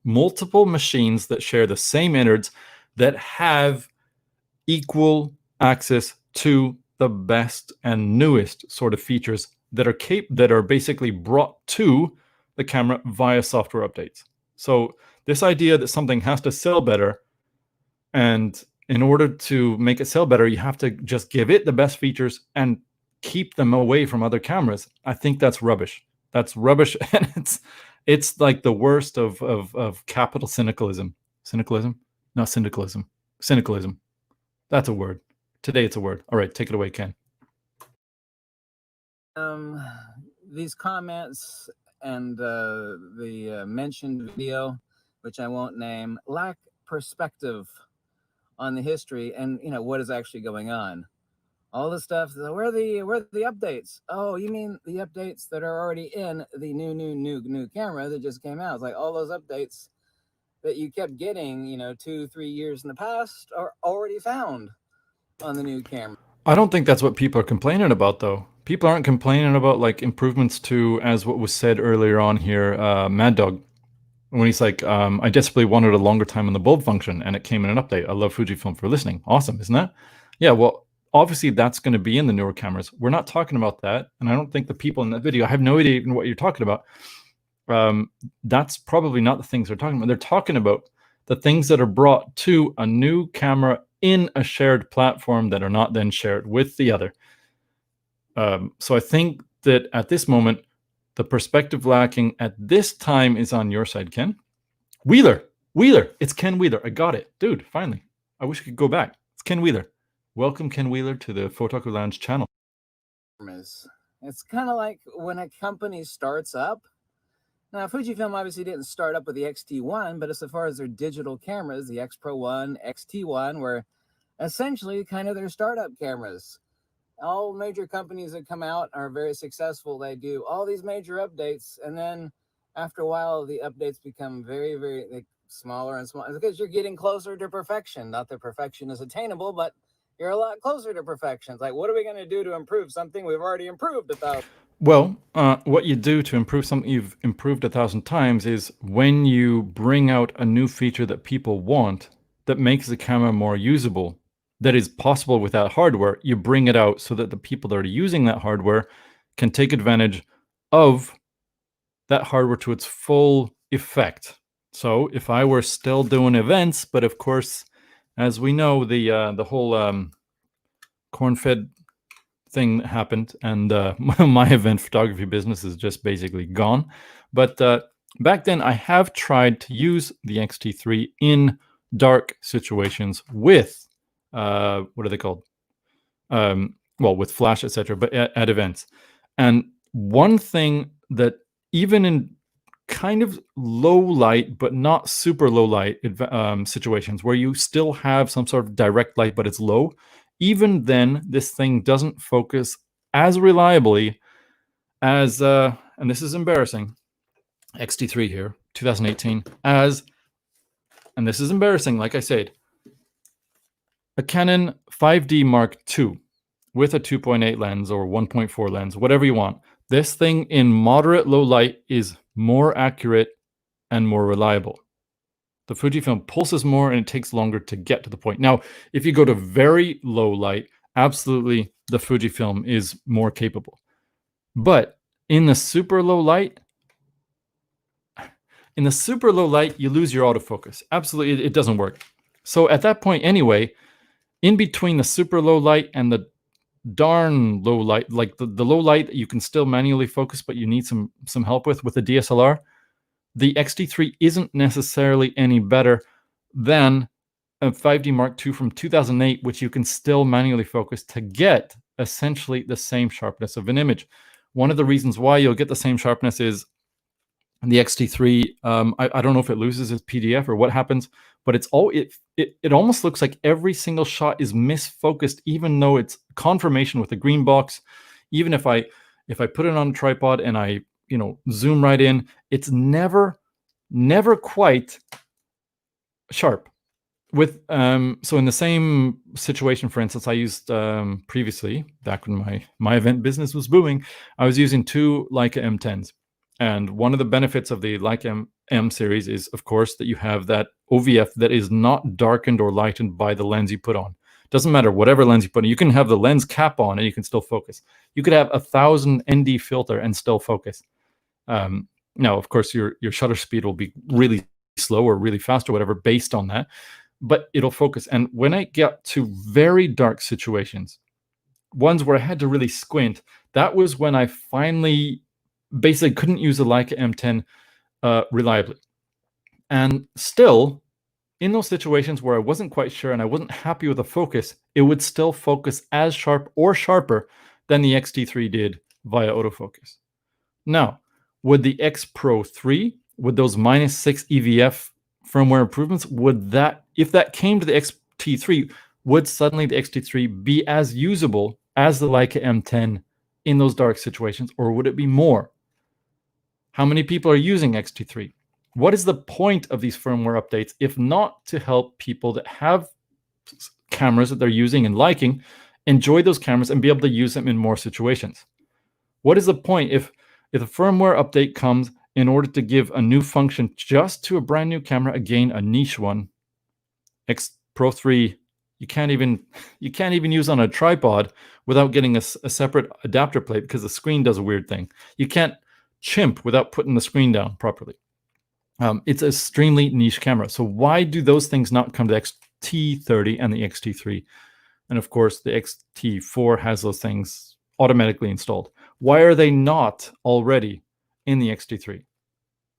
multiple machines that share the same innards that have equal access to the best and newest sort of features that are basically brought to the camera via software updates. So this idea that something has to sell better, and in order to make it sell better, you have to just give it the best features and keep them away from other cameras, I think that's rubbish. That's rubbish, and it's like the worst of capital cynicalism. Cynicalism? Not syndicalism. Cynicalism. That's a word. Today it's a word. All right, take it away, Ken. These comments and the mentioned video, which I won't name, lack perspective on the history and what is actually going on. All the stuff, where are the updates? Oh, you mean the updates that are already in the new camera that just came out? It's like all those updates that you kept getting, 2-3 years in the past are already found on the new camera. I don't think that's what people are complaining about, though. People aren't complaining about like improvements to, as what was said earlier on here, Mad Dog, when he's like, I desperately wanted a longer time on the bulb function and it came in an update. I love Fujifilm for listening. Awesome, isn't that? Yeah, well, obviously that's going to be in the newer cameras. We're not talking about that. And I don't think the people in that video, I have no idea even what you're talking about. That's probably not the things they're talking about. They're talking about the things that are brought to a new camera in a shared platform that are not then shared with the other. So I think that at this moment, the perspective lacking at this time is on your side, Ken. Wheeler. It's Ken Wheeler. I got it. Dude, finally. I wish I could go back. It's Ken Wheeler. Welcome, Ken Wheeler, to the Fauxtaku Lounge channel. It's kind of like when a company starts up. Now, Fujifilm obviously didn't start up with the X-T1, but as far as their digital cameras, the X Pro 1, X-T1 were essentially kind of their startup cameras. All major companies that come out are very successful. They do all these major updates, and then after a while, the updates become very, very smaller and smaller because you're getting closer to perfection. Not that perfection is attainable, but you're a lot closer to perfection. It's like, what are we going to do to improve something we've already improved about? Well, what you do to improve something you've improved 1,000 times is when you bring out a new feature that people want that makes the camera more usable, that is possible with that hardware, you bring it out so that the people that are using that hardware can take advantage of that hardware to its full effect. So if I were still doing events, but of course, as we know, the whole corn-fed thing happened, and my event photography business is just basically gone. But back then, I have tried to use the X-T3 in dark situations with what are they called? well, with flash, etc., but at events. And one thing that even in kind of low light, but not super low light situations where you still have some sort of direct light, but it's low, even then, this thing doesn't focus as reliably as, and this is embarrassing, X-T3 here, 2018, as, and this is embarrassing, like I said, a Canon 5D Mark II with a 2.8 lens or 1.4 lens, whatever you want. This thing in moderate low light is more accurate and more reliable. The Fujifilm pulses more and it takes longer to get to the point. Now, if you go to very low light, absolutely the Fujifilm is more capable. But in the super low light, you lose your autofocus. Absolutely, it doesn't work. So at that point anyway, in between the super low light and the darn low light, like the low light you can still manually focus, but you need some help with the DSLR, the X-T3 isn't necessarily any better than a 5D Mark II from 2008, which you can still manually focus to get essentially the same sharpness of an image. One of the reasons why you'll get the same sharpness is the X-T3, I don't know if it loses its PDF or what happens, but it almost looks like every single shot is misfocused, even though it's confirmation with the green box. Even if I put it on a tripod and I zoom right in, it's never quite sharp. With so in the same situation, for instance, I used previously, back when my event business was booming, I was using two Leica M10s. And one of the benefits of the Leica M series is, of course, that you have that OVF that is not darkened or lightened by the lens you put on. Doesn't matter whatever lens you put on. You can have the lens cap on and you can still focus. You could have 1,000 ND filter and still focus. Now, of course, your shutter speed will be really slow or really fast or whatever based on that, but it'll focus. And when I get to very dark situations, ones where I had to really squint, that was when I finally basically couldn't use the Leica M10 reliably. And still, in those situations where I wasn't quite sure and I wasn't happy with the focus, it would still focus as sharp or sharper than the X-T3 did via autofocus. Now, would the X Pro 3, with those -6 EVF firmware improvements, if that came to the X-T3, would suddenly the X-T3 be as usable as the Leica M10 in those dark situations, or would it be more? How many people are using X-T3? What is the point of these firmware updates if not to help people that have cameras that they're using and liking enjoy those cameras and be able to use them in more situations? What is the point if a firmware update comes in order to give a new function just to a brand new camera, again, a niche one? X Pro 3, you can't even use on a tripod without getting a separate adapter plate because the screen does a weird thing. You can't chimp without putting the screen down properly. It's an extremely niche camera. So why do those things not come to X-T30 and the X-T3? And of course, the X-T4 has those things automatically installed. Why are they not already in the X-T3?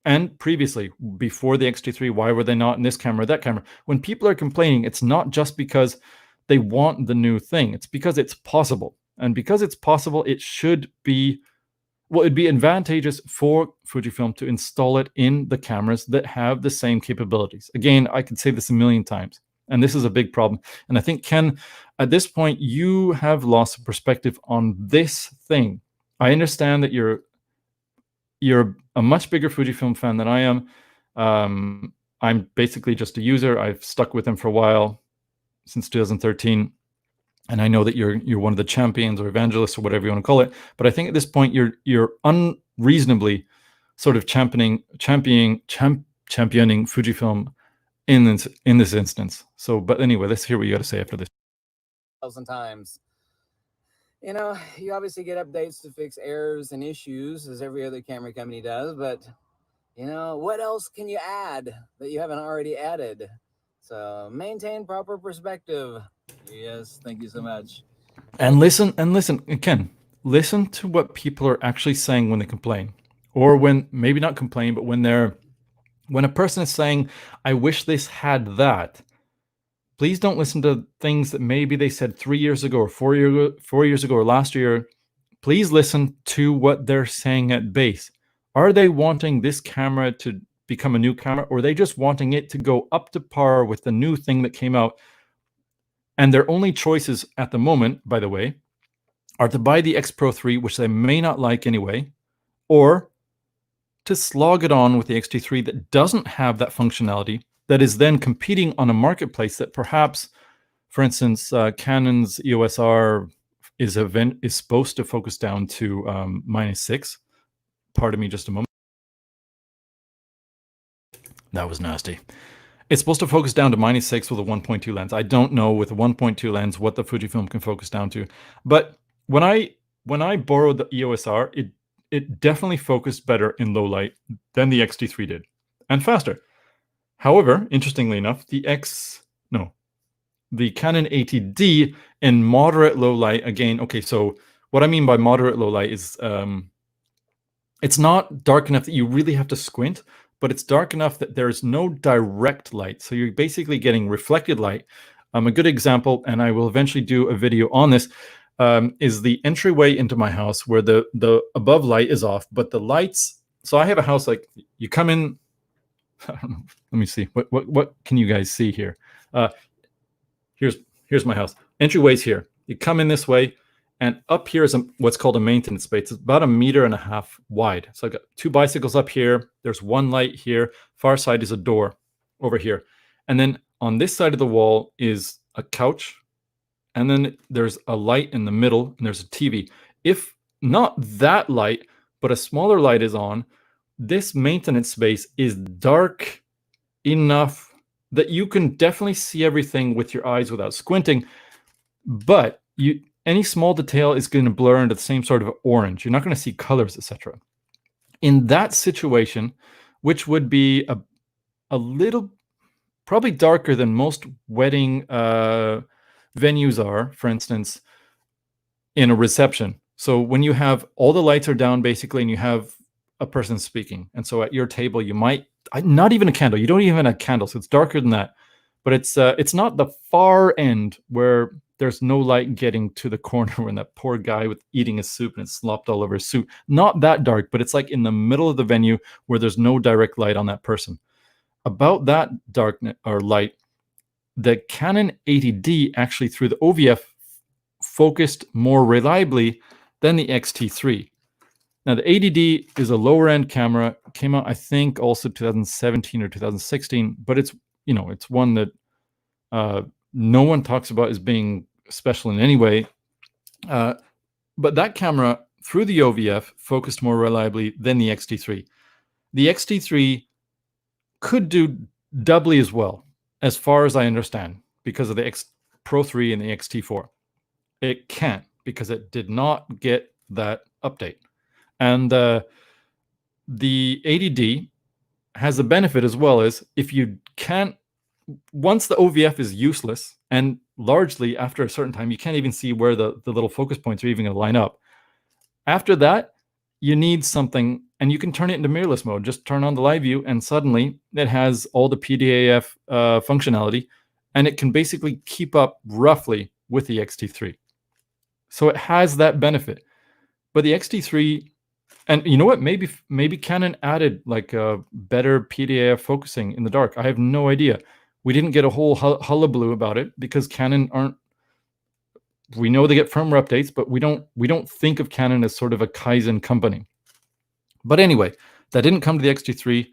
And previously, before the X-T3, why were they not in this camera or that camera? When people are complaining, it's not just because they want the new thing. It's because it's possible. And because it's possible, it should be, well, it'd be advantageous for Fujifilm to install it in the cameras that have the same capabilities. Again, I could say this a million times, and this is a big problem. And I think, Ken, at this point, you have lost perspective on this thing. I understand that you're a much bigger Fujifilm fan than I am. I'm basically just a user. I've stuck with them for a while, since 2013. And I know that you're one of the champions or evangelists or whatever you want to call it. But I think at this point you're unreasonably sort of championing Fujifilm in this instance. So, but anyway, let's hear what you got to say after this. 1,000 times. You obviously get updates to fix errors and issues as every other camera company does, but what else can you add that you haven't already added? So maintain proper perspective. Yes, thank you so much. And listen, Ken, listen to what people are actually saying when they complain, or when maybe not complain, but when a person is saying, "I wish this had that," Please don't listen to things that maybe they said 3 years ago or 4 years ago or last year. Please listen to what they're saying at base. Are they wanting this camera to become a new camera, or are they just wanting it to go up to par with the new thing that came out? And their only choices at the moment, by the way, are to buy the X Pro 3, which they may not like anyway, or to slog it on with the X-T3 that doesn't have that functionality, that is then competing on a marketplace that perhaps, for instance, Canon's EOS R is supposed to focus down to -6. Pardon me just a moment. That was nasty. It's supposed to focus down to -6 with a 1.2 lens. I don't know with a 1.2 lens what the Fujifilm can focus down to. But when I borrowed the EOS R, it definitely focused better in low light than the X-T3 did, and faster. However, interestingly enough, the Canon 80D in moderate low light, again, okay, so what I mean by moderate low light is it's not dark enough that you really have to squint, but it's dark enough that there's no direct light. So you're basically getting reflected light. A good example, and I will eventually do a video on this, is the entryway into my house where the above light is off, but the lights. So I have a house like you come in. I don't know. Let me see. What can you guys see here? Here's my house. Entryway's here. You come in this way, and up here is what's called a maintenance space. It's about 1.5 meters wide. So I've got 2 bicycles up here. There's one light here. Far side is a door over here. And then on this side of the wall is a couch. And then there's a light in the middle, and there's a TV. If not that light, but a smaller light is on, this maintenance space is dark enough that you can definitely see everything with your eyes without squinting. But any small detail is going to blur into the same sort of orange. You're not going to see colors, etc. In that situation, which would be a little, probably darker than most wedding venues are, for instance, in a reception. So when you have all the lights are down basically, and you have a person speaking, and so at your table you might not even a candle. You don't even have a candle, so it's darker than that. But it's not the far end where there's no light getting to the corner when that poor guy with eating his soup and it's slopped all over his soup. Not that dark, but it's like in the middle of the venue where there's no direct light on that person. About that darkness or light, the Canon 80D actually through the OVF focused more reliably than the X-T3. Now the 80D is a lower end camera, came out I think also 2017 or 2016, but it's one that no one talks about as being special in any way. But that camera through the OVF focused more reliably than the X-T3. The X-T3 could do doubly as well, as far as I understand, because of the X Pro 3 and the X-T4. It can't because it did not get that update. And the 80D has a benefit as well as if you can't, once the OVF is useless, and largely after a certain time, you can't even see where the little focus points are even going to line up. After that, you need something, and you can turn it into mirrorless mode. Just turn on the live view, and suddenly it has all the PDAF functionality, and it can basically keep up roughly with the X-T3. So it has that benefit. But the X-T3, and you know what? Maybe Canon added like a better PDAF focusing in the dark. I have no idea. We didn't get a whole hullabaloo about it because Canon aren't. We know they get firmware updates, but we don't think of Canon as sort of a Kaizen company. But anyway, that didn't come to the X-T3,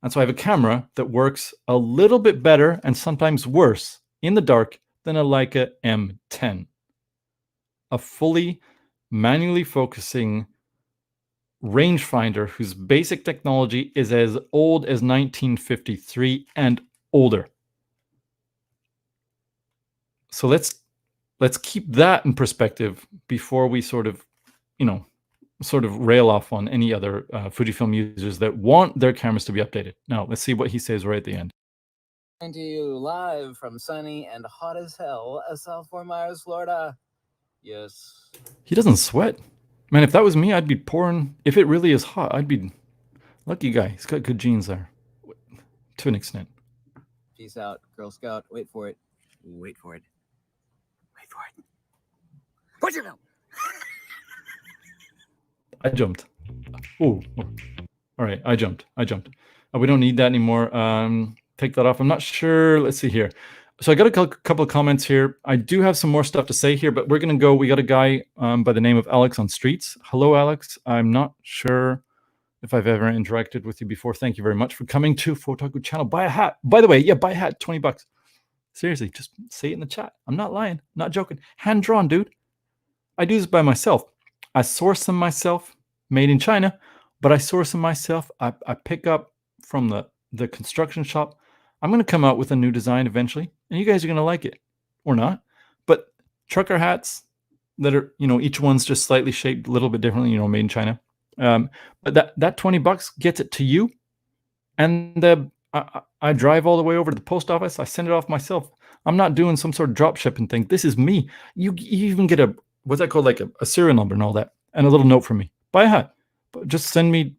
and so I have a camera that works a little bit better and sometimes worse in the dark than a Leica M10, a fully manually focusing rangefinder whose basic technology is as old as 1953 and older. So let's keep that in perspective before we sort of rail off on any other Fujifilm users that want their cameras to be updated. Now, let's see what he says right at the end. Coming to you live from sunny and hot as hell, South Fort Myers, Florida. Yes. He doesn't sweat. Man, if that was me, I'd be pouring. If it really is hot, I'd be lucky guy. He's got good genes there, to an extent. Peace out, Girl Scout. Wait for it. Wait for it. Wait for it. Fujifilm. I jumped. Oh, all right. I jumped. We don't need that anymore. Take that off. I'm not sure. Let's see here. So I got a couple of comments here. I do have some more stuff to say here, but we're going to go. We got a guy by the name of Alex on Streets. Hello, Alex. I'm not sure if I've ever interacted with you before. Thank you very much for coming to Fauxtaku channel. Buy a hat. By the way, yeah, buy a hat. $20. Seriously, just say it in the chat. I'm not lying. Not joking. Hand drawn, dude. I do this by myself. I source them myself, made in China, but I source them myself. I pick up from the construction shop. I'm going to come out with a new design eventually, and you guys are going to like it or not. But trucker hats that are, each one's just slightly shaped a little bit differently, made in China. But that $20 gets it to you, and I drive all the way over to the post office. I send it off myself. I'm not doing some sort of drop shipping thing. This is me. You even get what's that called, like a serial number and all that, and a little note from me. Buy a hat. But just send me,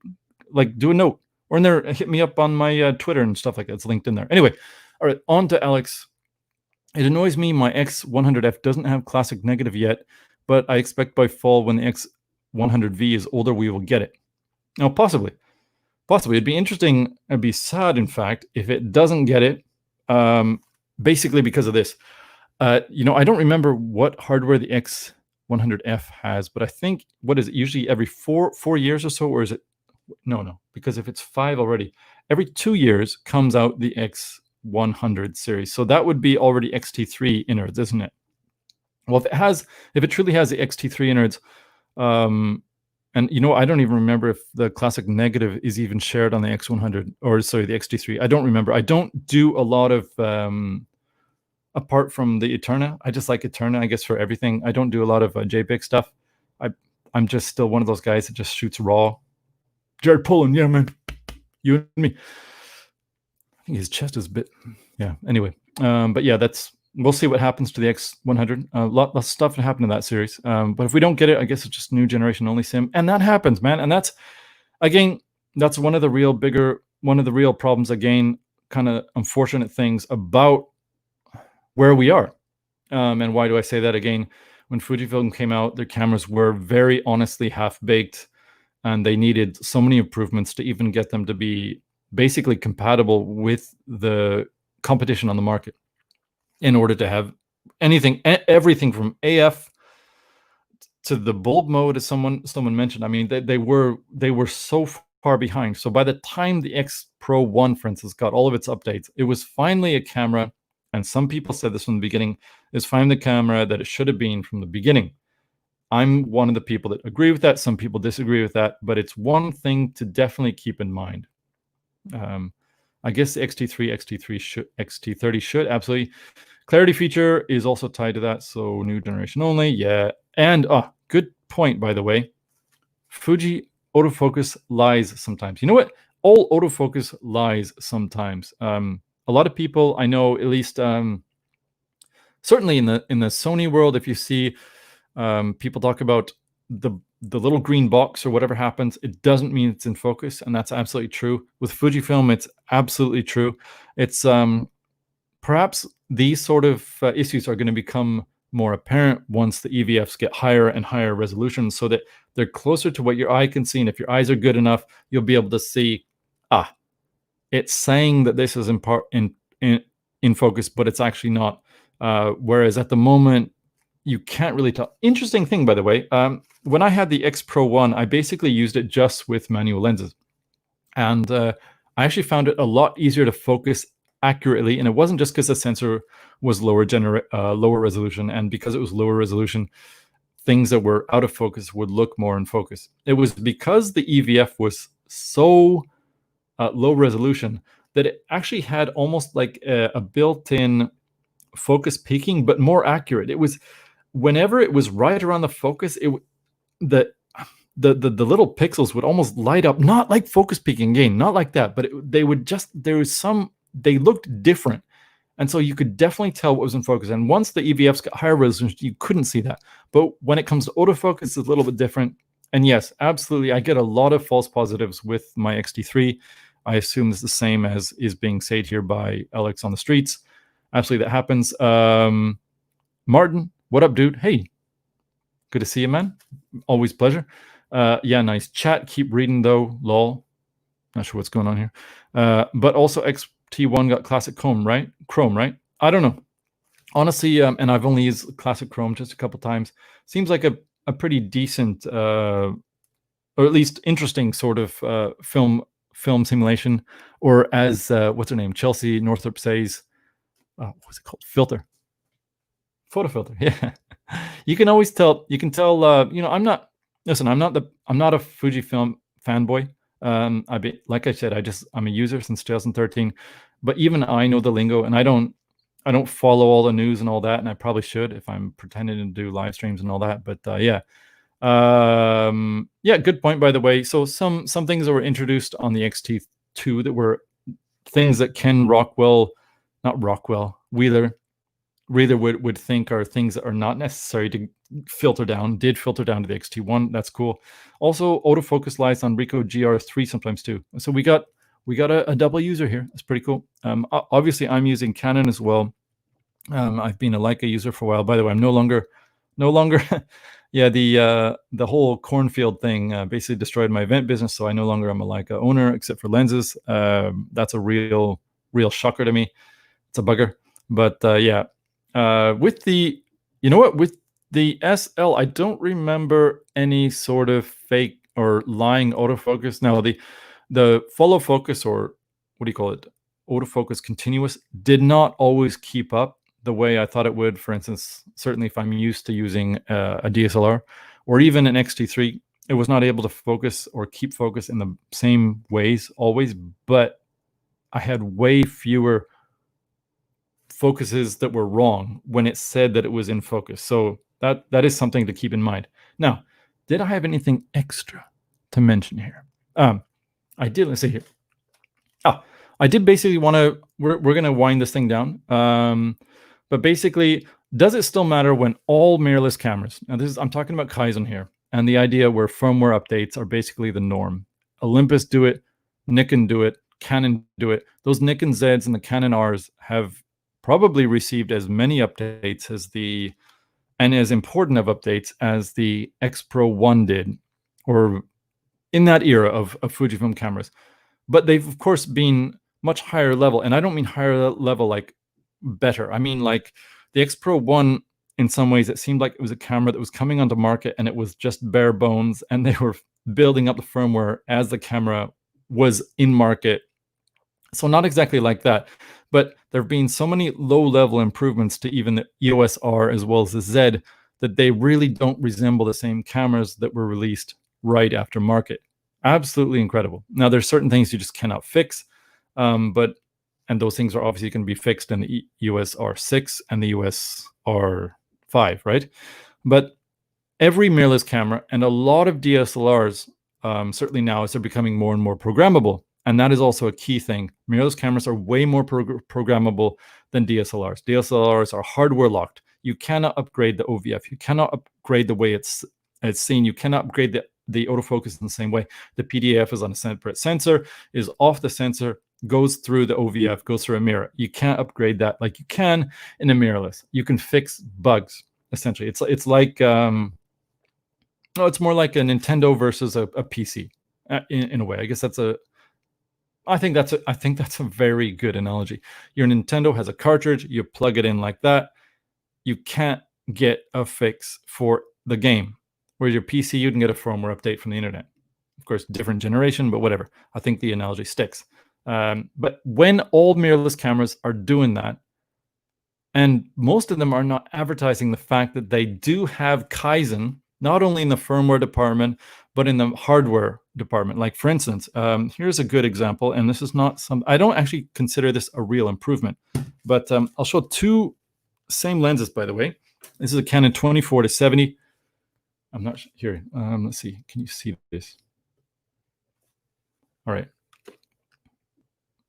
do a note. Or in there, hit me up on my Twitter and stuff like that. It's linked in there. Anyway, all right, on to Alex. It annoys me my X100F doesn't have classic negative yet, but I expect by fall when the X100V is older, we will get it. Now, possibly. It'd be interesting. It'd be sad, in fact, if it doesn't get it, basically because of this. I don't remember what hardware the X100F has, but I think, what is it, usually every four years or so, or is it? No, because if it's 5 already, every 2 years comes out the X100 series. So that would be already XT3 innards, isn't it? Well, if it truly has the XT3 innards, and I don't even remember if the classic negative is even shared on the X100, or sorry, the XT3. I don't remember. I don't do a lot of, apart from the Eterna. I just like Eterna, I guess, for everything. I don't do a lot of JPEG stuff. I'm just still one of those guys that just shoots raw. Jared Pullen, yeah, man. You and me. I think his chest is a bit, yeah. Anyway, but yeah, we'll see what happens to the X100. Lots of stuff to happen in that series. But if we don't get it, I guess it's just new generation only sim, and that happens, man. And that's one of the real problems. Again, kind of unfortunate things about where we are. And why do I say that again? When Fujifilm came out, their cameras were very honestly half-baked, and they needed so many improvements to even get them to be basically compatible with the competition on the market in order to have everything from AF to the bulb mode, as someone mentioned. I mean, they were so far behind. So by the time the X Pro 1, for instance, got all of its updates, it was finally a camera, and some people said this from the beginning, is finally the camera that it should have been from the beginning. I'm one of the people that agree with that. Some people disagree with that, but it's one thing to definitely keep in mind. I guess the XT30 should absolutely. Clarity feature is also tied to that, so new generation only, yeah. And good point, by the way. Fuji autofocus lies sometimes. You know what? All autofocus lies sometimes. A lot of people I know, at least certainly in the Sony world, if you see people talk about the little green box or whatever happens, it doesn't mean it's in focus, and that's absolutely true. With Fujifilm, it's absolutely true. It's perhaps these sort of issues are going to become more apparent once the EVFs get higher and higher resolution, so that they're closer to what your eye can see. And if your eyes are good enough, you'll be able to see, it's saying that this is in focus, but it's actually not. Whereas at the moment, you can't really tell. Interesting thing, by the way, when I had the X Pro 1, I basically used it just with manual lenses. And I actually found it a lot easier to focus accurately. And it wasn't just because the sensor was lower resolution. And because it was lower resolution, things that were out of focus would look more in focus. It was because the EVF was so low resolution that it actually had almost like a built-in focus peaking, but more accurate. It was, whenever it was right around the focus, the little pixels would almost light up, not like focus peaking again, not like that, but they looked different. And so you could definitely tell what was in focus. And once the EVFs got higher resolution, you couldn't see that. But when it comes to autofocus, it's a little bit different. And yes, absolutely, I get a lot of false positives with my XT3. I assume it's the same as is being said here by Alex on the streets. absolutely, that happens. Martin, what up, dude? Hey, good to see you, man. Always pleasure. Yeah, nice chat. Keep reading though. Lol. Not sure what's going on here. But also XT1 got classic Chrome, right? I don't know. Honestly, and I've only used classic Chrome just a couple times. Seems like a pretty decent, or at least interesting sort of film simulation, or as what's her name, Chelsea Northrup says, what's it called? Photo filter. Yeah. You can always tell. You can tell. I'm not. Listen, I'm not a Fujifilm fanboy. Like I said, I'm a user since 2013, but even I know the lingo, and I don't follow all the news and all that, and I probably should if I'm pretending to do live streams and all that. But yeah, good point, by the way. So some things that were introduced on the XT2 that were things that Ken Wheeler would think are things that are not necessary to filter down, did filter down to the XT1. That's cool. Also, autofocus lights on Ricoh GR3 sometimes too. So we got a double user here. That's pretty cool. Obviously, I'm using Canon as well. I've been a Leica user for a while. By the way, I'm no longer. Yeah, the whole cornfield thing basically destroyed my event business. So I no longer am a Leica owner, except for lenses. That's a real shocker to me. It's a bugger. But yeah. With the SL, I don't remember any sort of fake or lying autofocus. Now the follow focus, or what do you call it, autofocus continuous, did not always keep up the way I thought it would. For instance, certainly if I'm used to using a DSLR or even an XT3, it was not able to focus or keep focus in the same ways always. But I had way fewer focuses that were wrong when it said that it was in focus. So that is something to keep in mind. Now, did I have anything extra to mention here? I did. Let's see here. I did basically want to. We're going to wind this thing down. But basically, does it still matter when all mirrorless cameras? Now, I'm talking about Kaizen here, and the idea where firmware updates are basically the norm. Olympus do it, Nikon do it, Canon do it. Those Nikon Zs and the Canon Rs have probably received as many updates and as important of updates as the X Pro 1 did, or in that era of Fujifilm cameras. But they've, of course, been much higher level. And I don't mean higher level like better. I mean like the X Pro 1, in some ways, it seemed like it was a camera that was coming onto market and it was just bare bones, and they were building up the firmware as the camera was in market. So not exactly like that. But there have been so many low-level improvements to even the EOS R as well as the Z that they really don't resemble the same cameras that were released right after market. Absolutely incredible. Now, there's certain things you just cannot fix, and those things are obviously going to be fixed in the EOS R6 and the EOS R5, right? But every mirrorless camera and a lot of DSLRs, certainly now as they're becoming more and more programmable, and that is also a key thing. Mirrorless cameras are way more programmable than DSLRs. DSLRs are hardware locked. You cannot upgrade the OVF. You cannot upgrade the way it's seen. You cannot upgrade the autofocus in the same way. The PDF is on a separate sensor, is off the sensor, goes through the OVF, goes through a mirror. You can't upgrade that like you can in a mirrorless. You can fix bugs, essentially. It's like, it's more like a Nintendo versus a PC in a way. I guess I think that's a very good analogy. Your Nintendo has a cartridge, you plug it in like that. You can't get a fix for the game. Whereas your PC, you can get a firmware update from the internet. Of course, different generation, but whatever. I think the analogy sticks. But when all mirrorless cameras are doing that, and most of them are not advertising the fact that they do have Kaizen, not only in the firmware department, but in the hardware department. Like, for instance, here's a good example, and this is not I don't actually consider this a real improvement, but I'll show two same lenses, by the way. This is a Canon 24-70. I'm not here. Let's see. Can you see this? All right.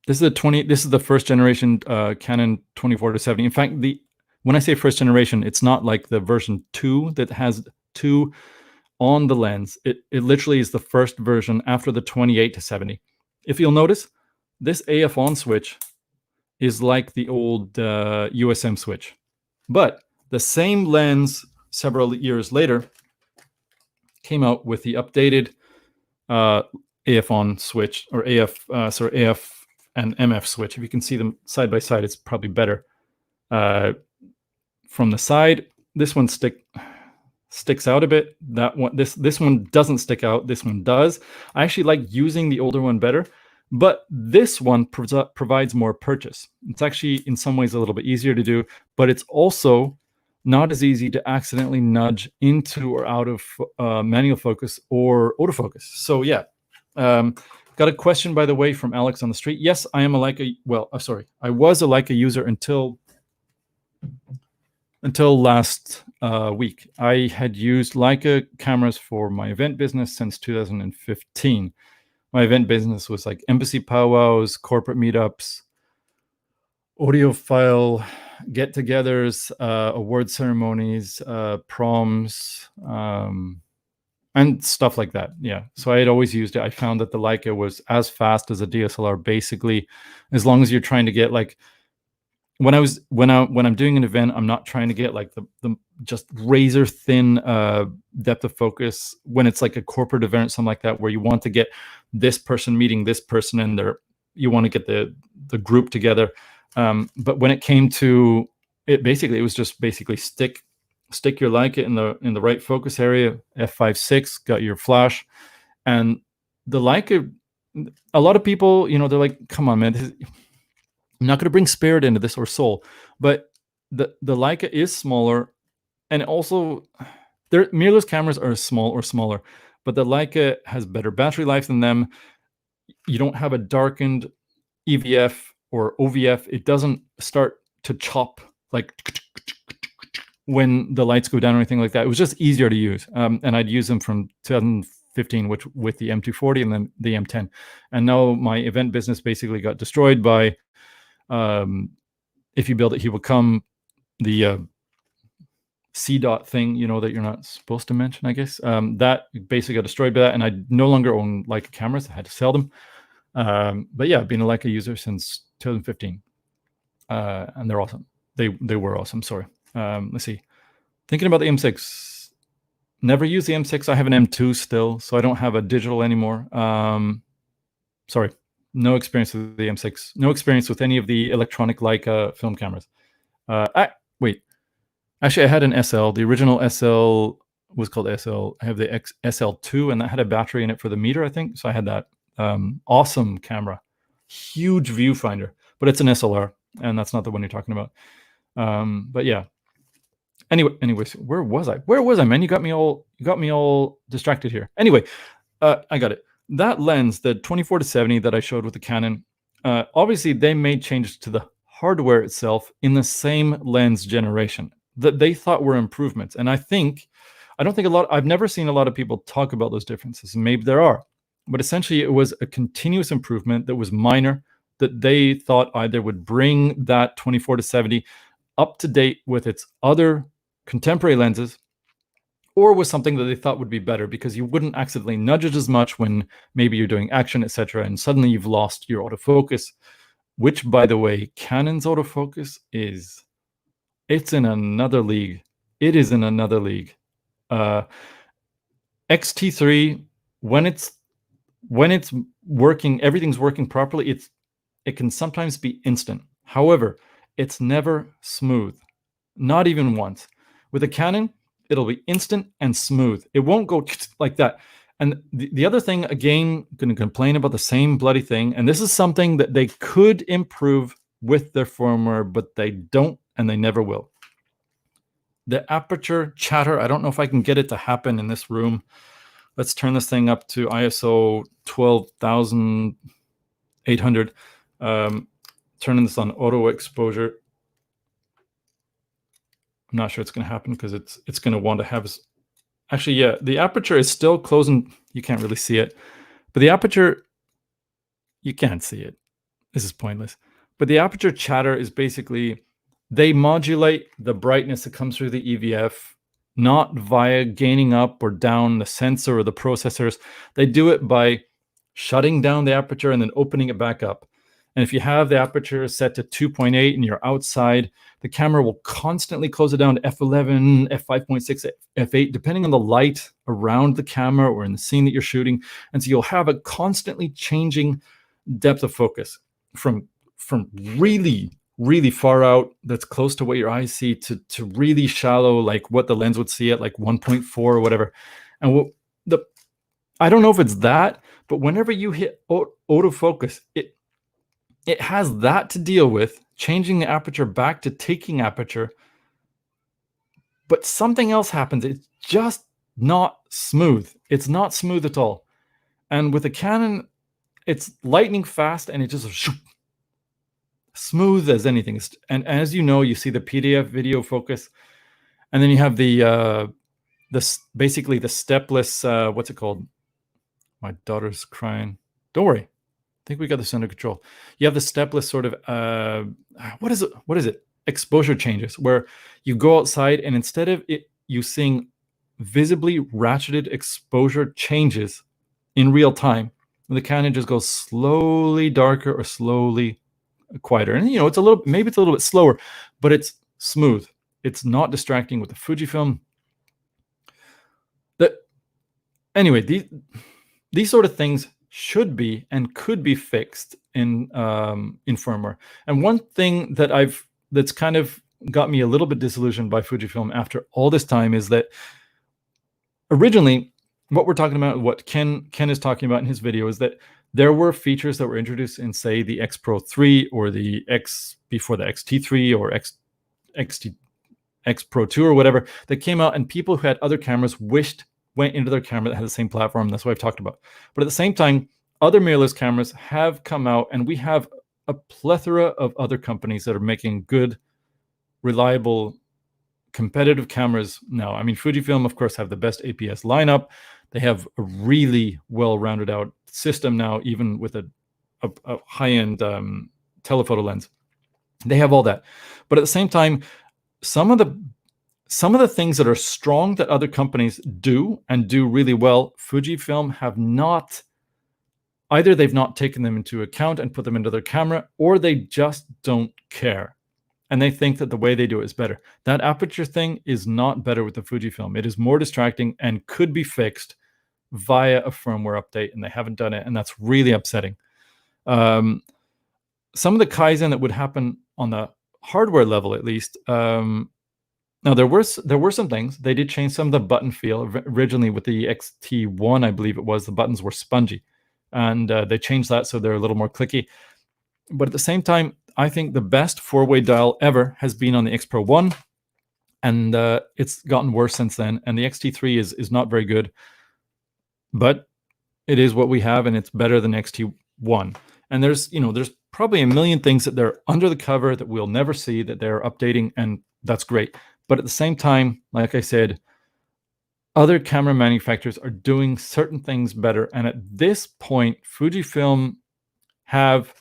This is the first generation Canon 24-70. In fact, when I say first generation, it's not like the version 2 that has 2 on the lens. It literally is the first version after the 28-70. If you'll notice, this AF on switch is like the old USM switch. But the same lens several years later came out with the updated AF on switch, or AF and MF switch. If you can see them side by side, it's probably better. From the side, this one sticks out a bit. That one, this one doesn't stick out. This one does. I actually like using the older one better, but this one provides more purchase. It's actually in some ways a little bit easier to do, but it's also not as easy to accidentally nudge into or out of manual focus or autofocus. So yeah, got a question, by the way, from Alex on the street. Yes, I am a Leica. Well, sorry, I was a Leica user until last week. I had used Leica cameras for my event business since 2015. My event business was like embassy powwows, corporate meetups, audiophile get-togethers, award ceremonies, proms, and stuff like that. Yeah, so I had always used it. I found that the Leica was as fast as a DSLR, basically, as long as you're trying to get like, when I'm doing an event, I'm not trying to get like the just razor thin depth of focus. When it's like a corporate event, something like that, where you want to get this person meeting this person, and you want to get the group together. But when it came to it, basically, it was just basically stick your Leica in the right focus area, f5.6, got your flash, and the Leica. A lot of people, they're like, "Come on, man, I'm not going to bring spirit into this or soul," but the Leica is smaller, and also mirrorless cameras are small or smaller, but the Leica has better battery life than them. You don't have a darkened EVF or OVF. It doesn't start to chop like when the lights go down or anything like that. It was just easier to use, and I'd use them from 2015, which with the M240 and then the M10, and now my event business basically got destroyed by. If you build it, he will come. The C dot thing, that you're not supposed to mention, I guess. That basically got destroyed by that, and I no longer own Leica cameras. I had to sell them. But yeah, I've been a Leica user since 2015, and they're awesome. They were awesome. Sorry. Let's see. Thinking about the M6. Never used the M6. I have an M2 still, so I don't have a digital anymore. Sorry. No experience with the M6. No experience with any of the electronic Leica film cameras. Wait. Actually, I had an SL. The original SL was called SL. I have the SL2, and that had a battery in it for the meter, I think. So I had that. Awesome camera. Huge viewfinder. But it's an SLR, and that's not the one you're talking about. But yeah. Anyways, where was I, man? You got me all distracted here. Anyway, I got it. That lens, the 24-70 that I showed with the Canon, obviously they made changes to the hardware itself in the same lens generation that they thought were improvements. And I've never seen a lot of people talk about those differences. Maybe there are, but essentially it was a continuous improvement that was minor, that they thought either would bring that 24-70 up to date with its other contemporary lenses, or was something that they thought would be better because you wouldn't accidentally nudge it as much when maybe you're doing action, etc., and suddenly you've lost your autofocus, which, by the way, Canon's autofocus it's in another league. It is in another league. XT3, when it's working, everything's working properly, it can sometimes be instant. However, it's never smooth, not even once. With a Canon, it'll be instant and smooth. It won't go like that. And the other thing, again, going to complain about the same bloody thing, and this is something that they could improve with their firmware, but they don't, and they never will. The aperture chatter, I don't know if I can get it to happen in this room. Let's turn this thing up to ISO 12,800. Turning this on auto exposure. I'm not sure it's going to happen because it's going to want to have. Actually, yeah, the aperture is still closing. You can't really see it, but the aperture, you can't see it. This is pointless. But the aperture chatter is basically they modulate the brightness that comes through the EVF, not via gaining up or down the sensor or the processors. They do it by shutting down the aperture and then opening it back up. And if you have the aperture set to 2.8 and you're outside, the camera will constantly close it down to f11, f5.6, f8, depending on the light around the camera or in the scene that you're shooting. And so you'll have a constantly changing depth of focus from really, really far out that's close to what your eyes see to really shallow, like what the lens would see at like 1.4 or whatever. And I don't know if it's that, but whenever you hit autofocus, it has that to deal with, changing the aperture back to taking aperture. But something else happens. It's just not smooth. It's not smooth at all. And with a Canon, it's lightning fast and it just smooth as anything. And as you know, you see the PDF video focus, and then you have basically the stepless, what's it called? My daughter's crying. Don't worry. I think we got this under control. You have the stepless sort of, what is it? Exposure changes, where you go outside and instead of you seeing visibly ratcheted exposure changes in real time, the Canon just goes slowly darker or slowly quieter. And you know, maybe it's a little bit slower, but it's smooth. It's not distracting with the Fujifilm. Anyway, these sort of things should be and could be fixed in firmware. And one thing that's kind of got me a little bit disillusioned by Fujifilm after all this time is that originally what we're talking about, what Ken is talking about in his video, is that there were features that were introduced in, say, the X Pro 3 or the before the XT3 or X Pro 2 or whatever, that came out and people who had other cameras went into their camera that had the same platform. That's what I've talked about. But at the same time, other mirrorless cameras have come out, and we have a plethora of other companies that are making good, reliable, competitive cameras now. I mean, Fujifilm, of course, have the best APS lineup. They have a really well-rounded out system now, even with a high-end telephoto lens. They have all that. But at the same time, some of the things that are strong that other companies do and do really well, Fujifilm have not. Either they've not taken them into account and put them into their camera, or they just don't care. And they think that the way they do it is better. That aperture thing is not better with the Fujifilm. It is more distracting and could be fixed via a firmware update, and they haven't done it, and that's really upsetting. Some of the Kaizen that would happen on the hardware level, at least. Now there were some things. They did change some of the button feel. Originally with the XT1, I believe it was, the buttons were spongy, and they changed that so they're a little more clicky. But at the same time, I think the best 4-way dial ever has been on the X Pro 1, and it's gotten worse since then. And the XT3 is not very good, but it is what we have, and it's better than XT1. And there's probably a million things that they're under the cover that we'll never see that they're updating, and that's great. But at the same time, like I said, other camera manufacturers are doing certain things better. And at this point, Fujifilm have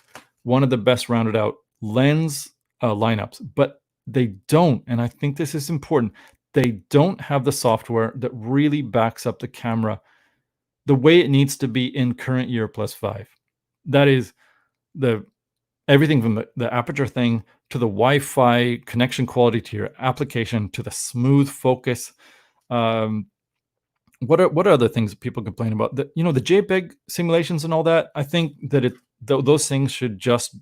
one of the best rounded out lens lineups, but they don't, and I think this is important, they don't have the software that really backs up the camera the way it needs to be in current year +5. That is everything from the aperture thing to the Wi-Fi connection quality to your application to the smooth focus. What are other things that people complain about? The JPEG simulations and all that. I think that those things should just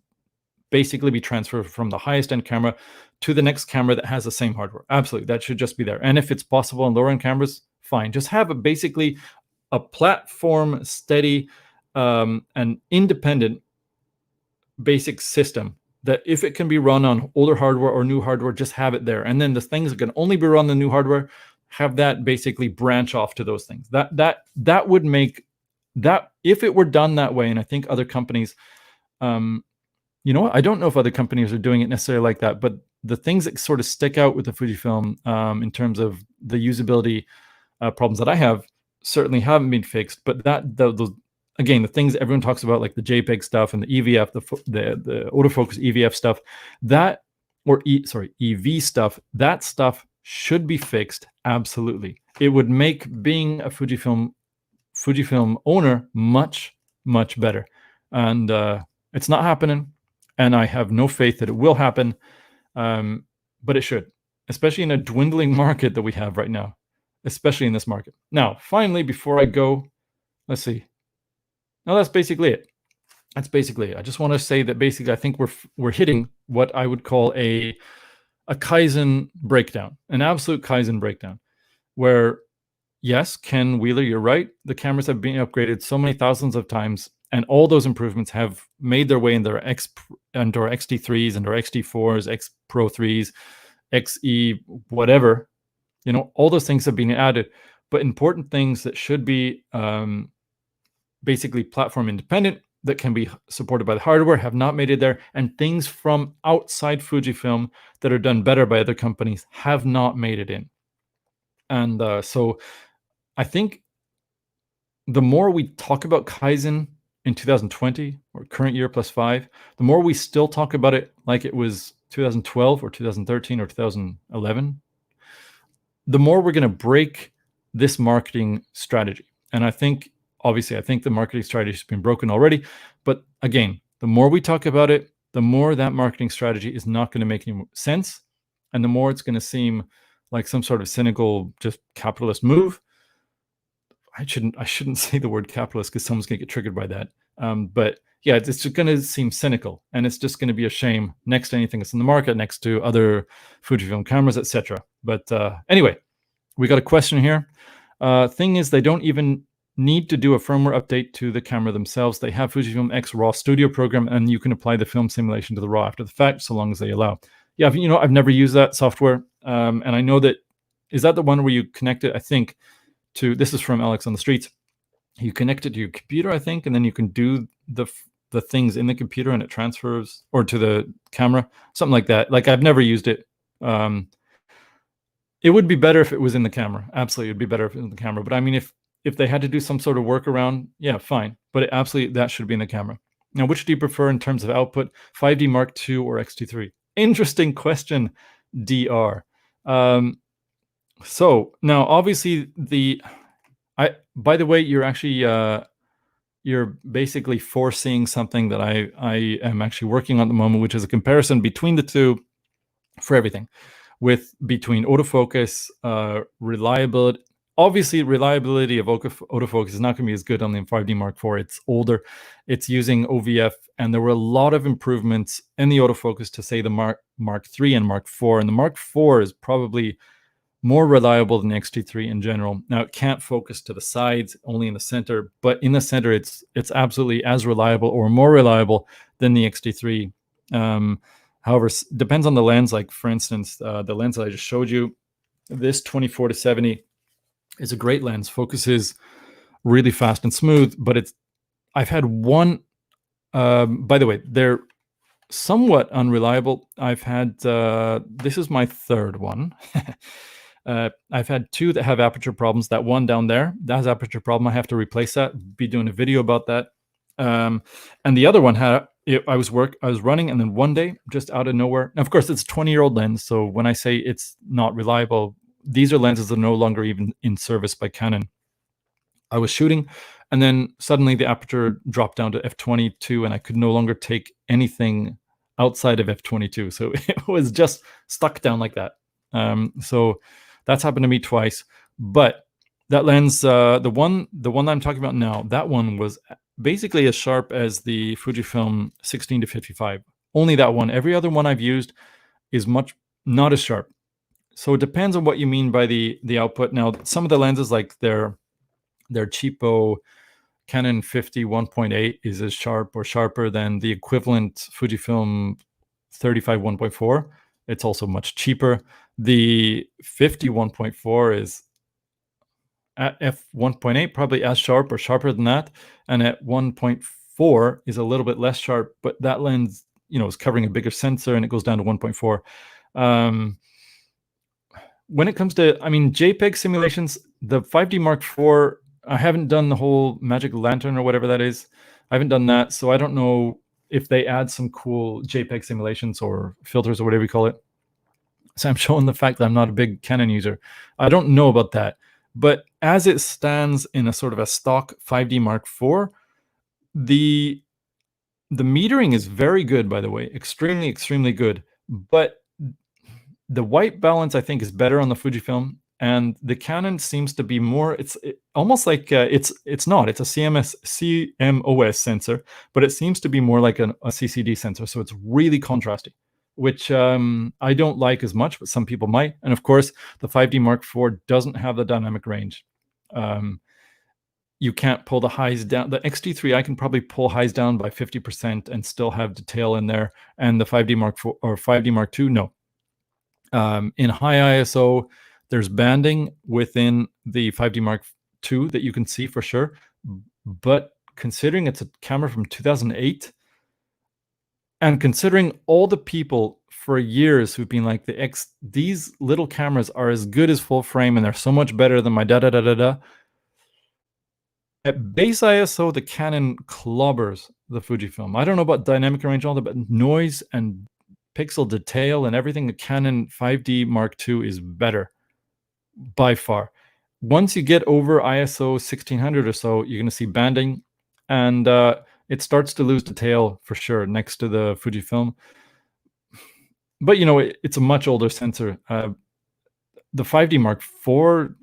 basically be transferred from the highest end camera to the next camera that has the same hardware. Absolutely, that should just be there. And if it's possible on lower end cameras, fine. Just have basically a platform steady and independent basic system that if it can be run on older hardware or new hardware, just have it there. And then the things that can only be run on the new hardware, have that basically branch off to those things. That would make that, if it were done that way, and I think other companies, I don't know if other companies are doing it necessarily like that, but the things that sort of stick out with the Fujifilm in terms of the usability problems that I have certainly haven't been fixed. But those again, the things everyone talks about, like the JPEG stuff and the EVF, the autofocus EVF stuff, EV stuff, that stuff should be fixed. Absolutely. It would make being a Fujifilm owner much, much better. And it's not happening. and I have no faith that it will happen, but it should, especially in a dwindling market that we have right now, especially in this market. Now, finally, before I go, let's see. No, that's basically it. That's basically it. I just want to say that basically I think we're hitting what I would call a Kaizen breakdown, an absolute Kaizen breakdown, where yes, Ken Wheeler, you're right. The cameras have been upgraded so many thousands of times, and all those improvements have made their way into our XT3s and our XT4s, X Pro 3s, XE, whatever. All those things have been added, but important things that should be basically platform independent, that can be supported by the hardware, have not made it there, and things from outside Fujifilm that are done better by other companies have not made it in. And so I think the more we talk about Kaizen in 2020 or current year +5, the more we still talk about it like it was 2012 or 2013 or 2011, the more we're going to break this marketing strategy. And I think the marketing strategy has been broken already. But again, the more we talk about it, the more that marketing strategy is not going to make any sense. And the more it's going to seem like some sort of cynical, just capitalist move. I shouldn't say the word capitalist because someone's going to get triggered by that. But yeah, it's just going to seem cynical, and it's just going to be a shame next to anything that's in the market, next to other Fujifilm cameras, etc. But anyway, we got a question here. Thing is, they don't even need to do a firmware update to the camera themselves. They have Fujifilm X RAW Studio program, and you can apply the film simulation to the RAW after the fact, so long as they allow. Yeah, I've never used that software, and I know that, is that the one where you connect it, I think, to, this is from Alex on the Streets, you connect it to your computer, I think, and then you can do the things in the computer and it transfers, or to the camera, something like that. Like, I've never used it. It would be better if it was in the camera. Absolutely, it would be better if it was in the camera. But I mean, if they had to do some sort of workaround, yeah, fine. But absolutely, that should be in the camera. Now, which do you prefer in terms of output, 5D Mark II or X-T3? Interesting question, DR. So now, obviously, by the way, you're actually you're basically foreseeing something that I am actually working on at the moment, which is a comparison between the two for everything, between autofocus, reliability. Obviously, reliability of autofocus is not going to be as good on the 5D Mark IV. It's older. It's using OVF, and there were a lot of improvements in the autofocus to, say, the Mark III and Mark IV. And the Mark IV is probably more reliable than the X-T3 in general. Now, it can't focus to the sides, only in the center, but in the center, it's absolutely as reliable or more reliable than the X-T3. However, depends on the lens. Like, for instance, the lens that I just showed you, this 24-70 is a great lens, focuses really fast and smooth, but I've had one, by the way, they're somewhat unreliable. I've had, this is my third one. I've had two that have aperture problems. That one down there, that has aperture problem. I have to replace that. Be doing a video about that. And the other one I was running, and then one day, just out of nowhere. Now, of course, it's a 20-year-old lens. So when I say it's not reliable, these are lenses that are no longer even in service by Canon. I was shooting, and then suddenly the aperture dropped down to f22, and I could no longer take anything outside of f22. So it was just stuck down like that. So that's happened to me twice. But that lens, the one I'm talking about now, that one was basically as sharp as the Fujifilm 16-55. Only that one. Every other one I've used is not as sharp. So it depends on what you mean by the output. Now, some of the lenses, like their cheapo Canon 50 1.8 is as sharp or sharper than the equivalent Fujifilm 35 1.4. It's also much cheaper. The 50 1.4 is at f1.8 probably as sharp or sharper than that, and at 1.4 is a little bit less sharp, but that lens, is covering a bigger sensor, and it goes down to 1.4. When it comes to, JPEG simulations, the 5D Mark IV, I haven't done the whole Magic Lantern or whatever that is. I haven't done that, so I don't know if they add some cool JPEG simulations or filters or whatever you call it. So I'm showing the fact that I'm not a big Canon user. I don't know about that. But as it stands in a sort of a stock 5D Mark IV, the The metering is very good, by the way, extremely, extremely good. But the white balance, I think, is better on the Fujifilm, and the Canon seems to be more. It's almost like it's not. It's a CMOS sensor, but it seems to be more like a CCD sensor. So it's really contrasty, which I don't like as much, but some people might. And of course, the 5D Mark IV doesn't have the dynamic range. You can't pull the highs down. The X-T3, I can probably pull highs down by 50% and still have detail in there. And the 5D Mark IV or 5D Mark II, no. In high ISO, there's banding within the 5D Mark II that you can see for sure. But considering it's a camera from 2008, and considering all the people for years who've been like, these little cameras are as good as full frame and they're so much better than my da-da-da-da-da. At base ISO, the Canon clobbers the Fujifilm. I don't know about dynamic range and all that, but noise and pixel detail and everything, the Canon 5D Mark II is better by far. Once you get over ISO 1600 or so, you're going to see banding, and it starts to lose detail for sure next to the Fujifilm. But you know, it's a much older sensor. The 5D Mark IV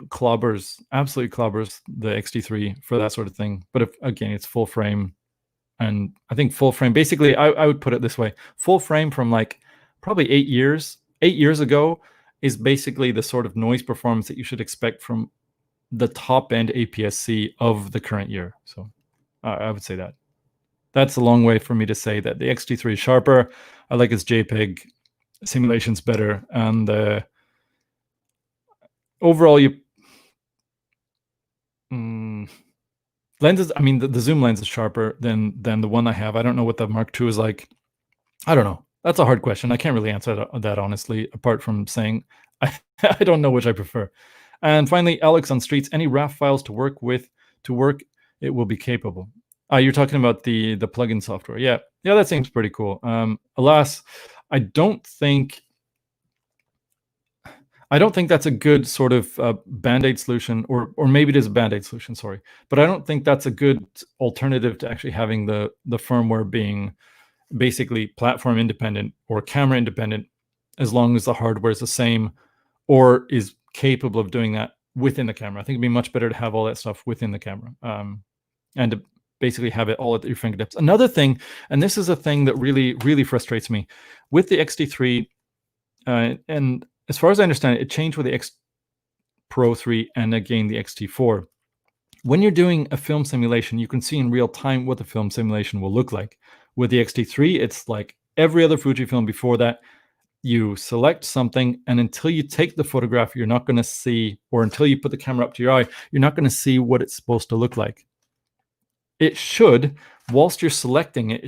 absolutely clobbers the X-T3 for that sort of thing. But again, it's full frame. And I think full frame, basically, I would put it this way. Full frame from like probably 8 years ago is basically the sort of noise performance that you should expect from the top end APS-C of the current year. So I would say that. That's a long way for me to say that the X-T3 is sharper. I like its JPEG. Simulation's better. And overall, lenses, I mean, the zoom lens is sharper than the one I have. I don't know what the Mark II is like. I don't know. That's a hard question. I can't really answer that honestly, apart from saying I don't know which I prefer. And finally, Alex on Streets, any RAW files to work with, it will be capable. You're talking about the plugin software. Yeah, that seems pretty cool. Alas, I don't think that's a good sort of Band-Aid solution, or maybe it is a Band-Aid solution, sorry. But I don't think that's a good alternative to actually having the firmware being basically platform independent or camera independent, as long as the hardware is the same or is capable of doing that within the camera. I think it'd be much better to have all that stuff within the camera, and to basically have it all at your fingertips. Another thing, and this is a thing that really, really frustrates me, with the X-T3, and as far as I understand it changed with the X Pro 3 and again the X-T4. When you're doing a film simulation, you can see in real time what the film simulation will look like. With the X-T3, it's like every other Fujifilm before that. You select something, and until you take the photograph, you're not going to see, or until you put the camera up to your eye, you're not going to see what it's supposed to look like. It should, whilst you're selecting it,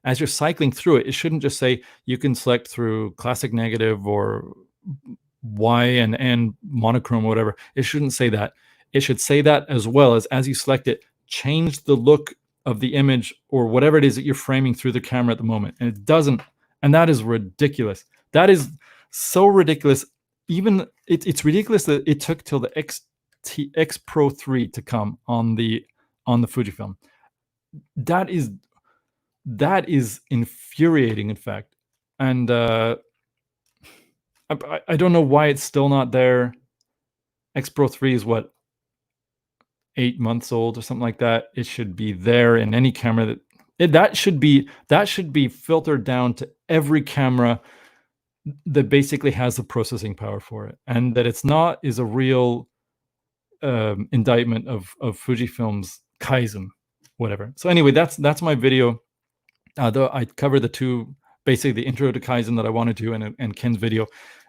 as you're cycling through it, it shouldn't just say you can select through classic negative or Y and N monochrome or whatever. It shouldn't say that. It should say that as well as you select it, change the look of the image or whatever it is that you're framing through the camera at the moment. And it doesn't, and that is ridiculous. That is so ridiculous. Even it's ridiculous that it took till the X Pro 3 to come on the Fujifilm. That is infuriating, in fact. And I don't know why it's still not there. X Pro 3 is what, 8 months old or something like that. It should be there in any camera that should be filtered down to every camera that basically has the processing power for it. And that it's not is a real indictment of Fujifilm's Kaizen, whatever. So anyway, that's my video. Though I cover the two, basically the intro to Kaizen that I wanted to, and Ken's video.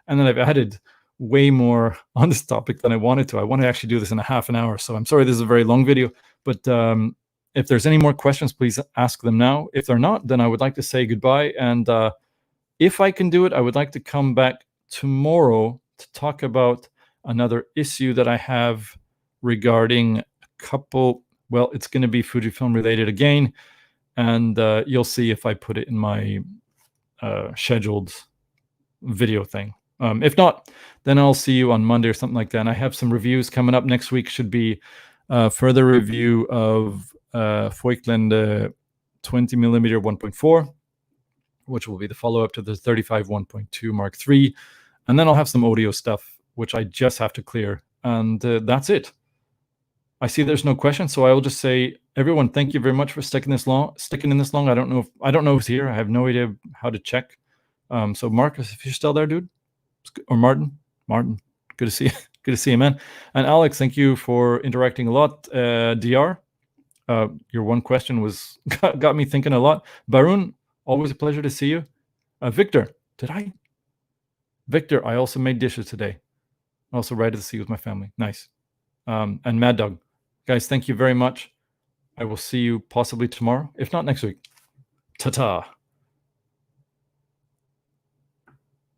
And then I've added way more on this topic than I wanted to. I want to actually do this in a half an hour. So I'm sorry this is a very long video, but if there's any more questions, please ask them now. If they're not, then I would like to say goodbye. And if I can do it, I would like to come back tomorrow to talk about another issue that I have regarding a couple, well, it's going to be Fujifilm related again. And you'll see if I put it in my scheduled video thing. If not, then I'll see you on Monday or something like that. And I have some reviews coming up next week. Should be further review of Fauxtaku 20mm 1.4, which will be the follow-up to the 35 1.2 Mark III. And then I'll have some audio stuff, which I just have to clear. And that's it. I see there's no questions, so I will just say, everyone, thank you very much for sticking in this long. I don't know who's here. I have no idea how to check. So Marcus, if you're still there, dude, or Martin, good to see you. Good to see you, man. And Alex, thank you for interacting a lot. DR, your one question was got me thinking a lot. Barun, always a pleasure to see you. Victor, Victor, I also made dishes today. Also right at the sea with my family. Nice. And Mad Dog. Guys, thank you very much. I will see you possibly tomorrow, if not next week. Ta-ta.